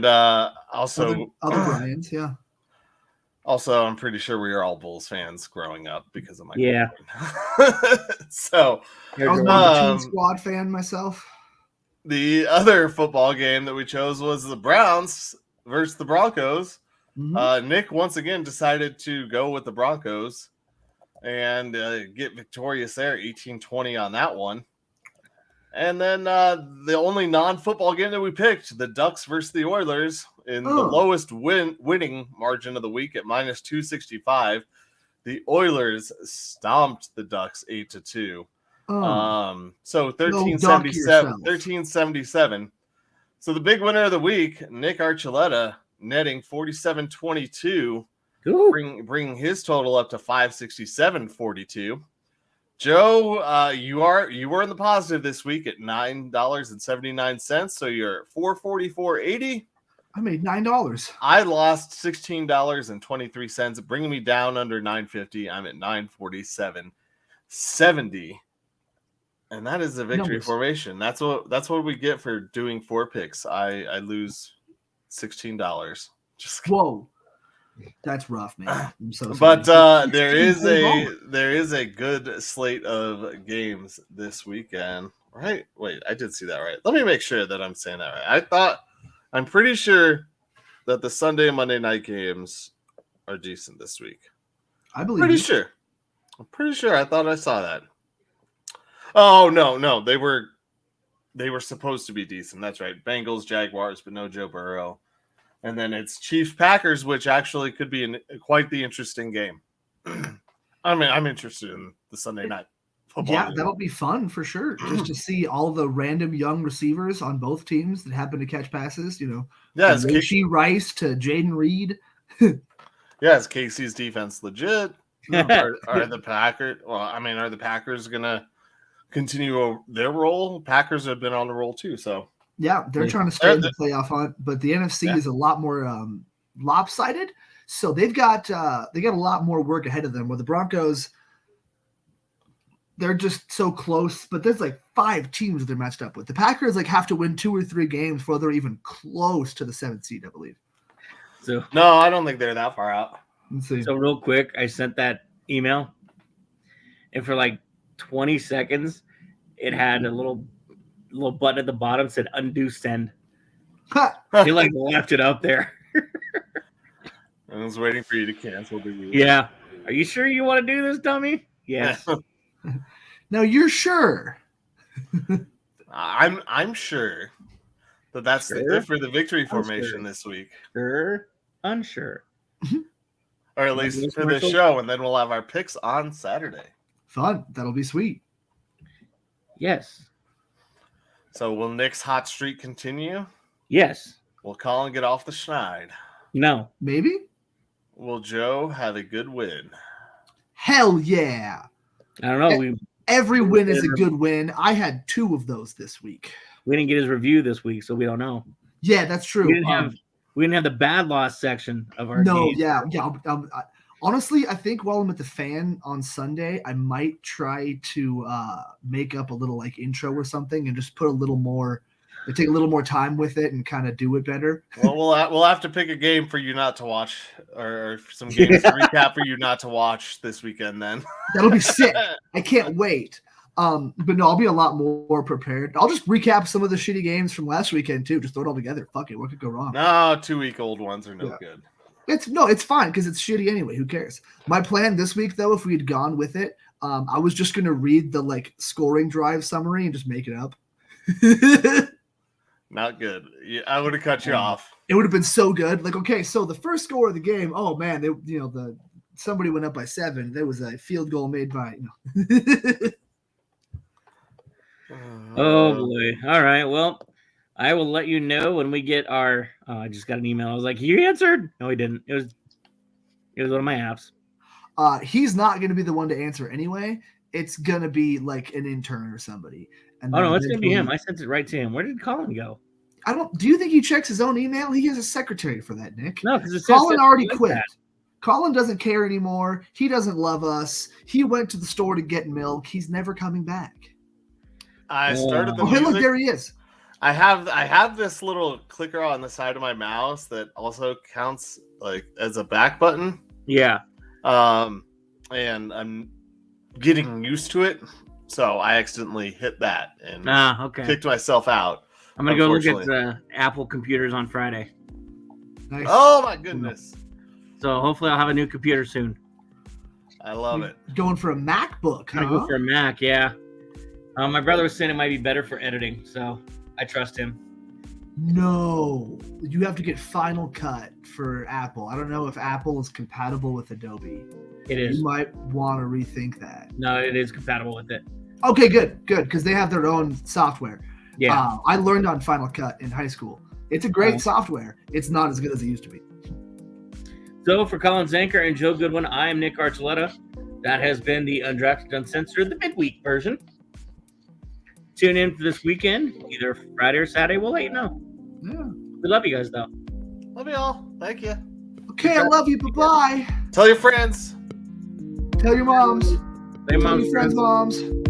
Speaker 2: also
Speaker 3: other Brian's, yeah.
Speaker 2: Also, I'm pretty sure we were all Bulls fans growing up because of my
Speaker 4: girlfriend.
Speaker 2: So
Speaker 3: I was a Team Squad fan myself.
Speaker 2: The other football game that we chose was the Browns versus the Broncos. Mm-hmm. Nick once again decided to go with the Broncos and get victorious there, 18-20 on that one. And then the only non-football game that we picked, the Ducks versus the Oilers, in the lowest winning margin of the week at minus 265. The Oilers stomped the Ducks 8-2. So 1377. So the big winner of the week, Nick Archuleta, netting 47.22, bringing his total up to 567.42. Joe, you were in the positive this week at $9.79, so you're at $444.80.
Speaker 3: I made $9.
Speaker 2: I lost $16.23, bringing me down under $9.50. I'm at $947.70. And that is the victory formation. That's what we get for doing 4 picks. I lose $16. Just
Speaker 3: whoa, that's rough, man. I'm so sorry.
Speaker 2: But there is a good slate of games this weekend, right? Wait, I did see that right. Let me make sure that I'm saying that right. I'm pretty sure that the Sunday and Monday night games are decent this week.
Speaker 3: I believe.
Speaker 2: I'm pretty sure. I thought I saw that. Oh no, they were supposed to be decent. That's right. Bengals, Jaguars, but no Joe Burrow. And then it's Chiefs, Packers, which actually could be quite the interesting game. I'm interested in the Sunday night football.
Speaker 3: Yeah, that'll be fun for sure. Just to see all the random young receivers on both teams that happen to catch passes.
Speaker 2: Yeah,
Speaker 3: Rashee Rice to Jaden Reed.
Speaker 2: Yeah, is Casey's defense legit? Are the Packers? Well, are the Packers gonna continue their role? Packers have been on the roll too, so
Speaker 3: yeah, they're trying to stay in the playoff hunt, but the NFC is a lot more lopsided. So they've got a lot more work ahead of them. Where the Broncos, they're just so close, but there's like 5 teams that they're matched up with. The Packers have to win 2 or 3 games before they're even close to the 7th seed, I believe.
Speaker 4: So
Speaker 2: no, I don't think they're that far out.
Speaker 3: Let's see.
Speaker 4: So real quick, I sent that email, and for 20 seconds, it had a little button at the bottom that said undo send. He left it up there.
Speaker 2: I was waiting for you to cancel the rule.
Speaker 4: Yeah. Are you sure you want to do this, dummy? Yes.
Speaker 3: No, you're sure.
Speaker 2: I'm sure that's it for the victory formation this week.
Speaker 4: Sure. Unsure.
Speaker 2: Or at least for this show, and then we'll have our picks on Saturday.
Speaker 3: Fun. That'll be sweet.
Speaker 4: Yes.
Speaker 2: So will Nick's hot streak continue?
Speaker 4: Yes.
Speaker 2: Will Colin get off the schneid?
Speaker 4: No.
Speaker 3: Maybe?
Speaker 2: Will Joe have a good win?
Speaker 3: Hell yeah.
Speaker 4: I don't know.
Speaker 3: Every win is a good win. I had 2 of those this week.
Speaker 4: We didn't get his review this week, so we don't know.
Speaker 3: Yeah, that's true.
Speaker 4: We didn't have the bad loss section of our game.
Speaker 3: Yeah. Honestly, I think while I'm at the Fan on Sunday, I might try to make up a little intro or something and just put a little more, take a little more time with it and kind of do it better.
Speaker 2: Well, we'll have to pick a game for you not to watch, or some games to recap for you not to watch this weekend. Then
Speaker 3: that'll be sick. I can't wait. But no, I'll be a lot more prepared. I'll just recap some of the shitty games from last weekend too. Just throw it all together. Fuck it. What could go wrong?
Speaker 2: No, 2-week-old ones are no good.
Speaker 3: It's fine because it's shitty anyway. Who cares? My plan this week, though, if we had gone with it, I was just gonna read the scoring drive summary and just make it up.
Speaker 2: Not good. Yeah, I would have cut you off.
Speaker 3: It would have been so good. Okay, so the first score of the game. Oh man, somebody went up by 7. There was a field goal made by.
Speaker 4: Oh boy! All right. Well, I will let you know when we get our. I just got an email. I was like, "You answered?" No, he didn't. It was one of my apps.
Speaker 3: He's not going to be the one to answer anyway. It's going to be an intern or somebody. And
Speaker 4: no, it's going to be him. I sent it right to him. Where did Colin go?
Speaker 3: Do you think he checks his own email? He has a secretary for that, Nick.
Speaker 4: No, because
Speaker 3: Colin already quit. Colin doesn't care anymore. He doesn't love us. He went to the store to get milk. He's never coming back.
Speaker 2: I started the music.
Speaker 3: Hey, look, there he is.
Speaker 2: I have this little clicker on the side of my mouse that also counts as a back button.
Speaker 4: Yeah.
Speaker 2: And I'm getting used to it, so I accidentally hit that and kicked myself out.
Speaker 4: I'm gonna go look at the Apple computers on Friday.
Speaker 3: Nice.
Speaker 2: Oh my goodness!
Speaker 4: So hopefully I'll have a new computer soon.
Speaker 2: I love it.
Speaker 3: Going for a MacBook,
Speaker 4: I'm gonna go for a Mac, yeah. My brother was saying it might be better for editing, so I trust him.
Speaker 3: No, you have to get Final Cut for Apple. I don't know if Apple is compatible with Adobe.
Speaker 4: It is.
Speaker 3: You might want to rethink that.
Speaker 4: No, it is compatible with it.
Speaker 3: Okay, good, because they have their own software.
Speaker 4: Yeah.
Speaker 3: I learned on Final Cut in high school. It's a great software. It's not as good as it used to be.
Speaker 4: So for Colin Zanker and Joe Goodwin, I am Nick Archuleta. That has been the Undrafted Uncensored, the midweek version. Tune in for this weekend, either Friday or Saturday. We'll let you know.
Speaker 3: Yeah.
Speaker 4: We love you guys, though.
Speaker 2: Love you all. Thank you.
Speaker 3: Okay, I love you. Bye-bye.
Speaker 2: Tell your friends.
Speaker 3: Tell your moms.
Speaker 4: Tell your
Speaker 3: Tell your friends' moms.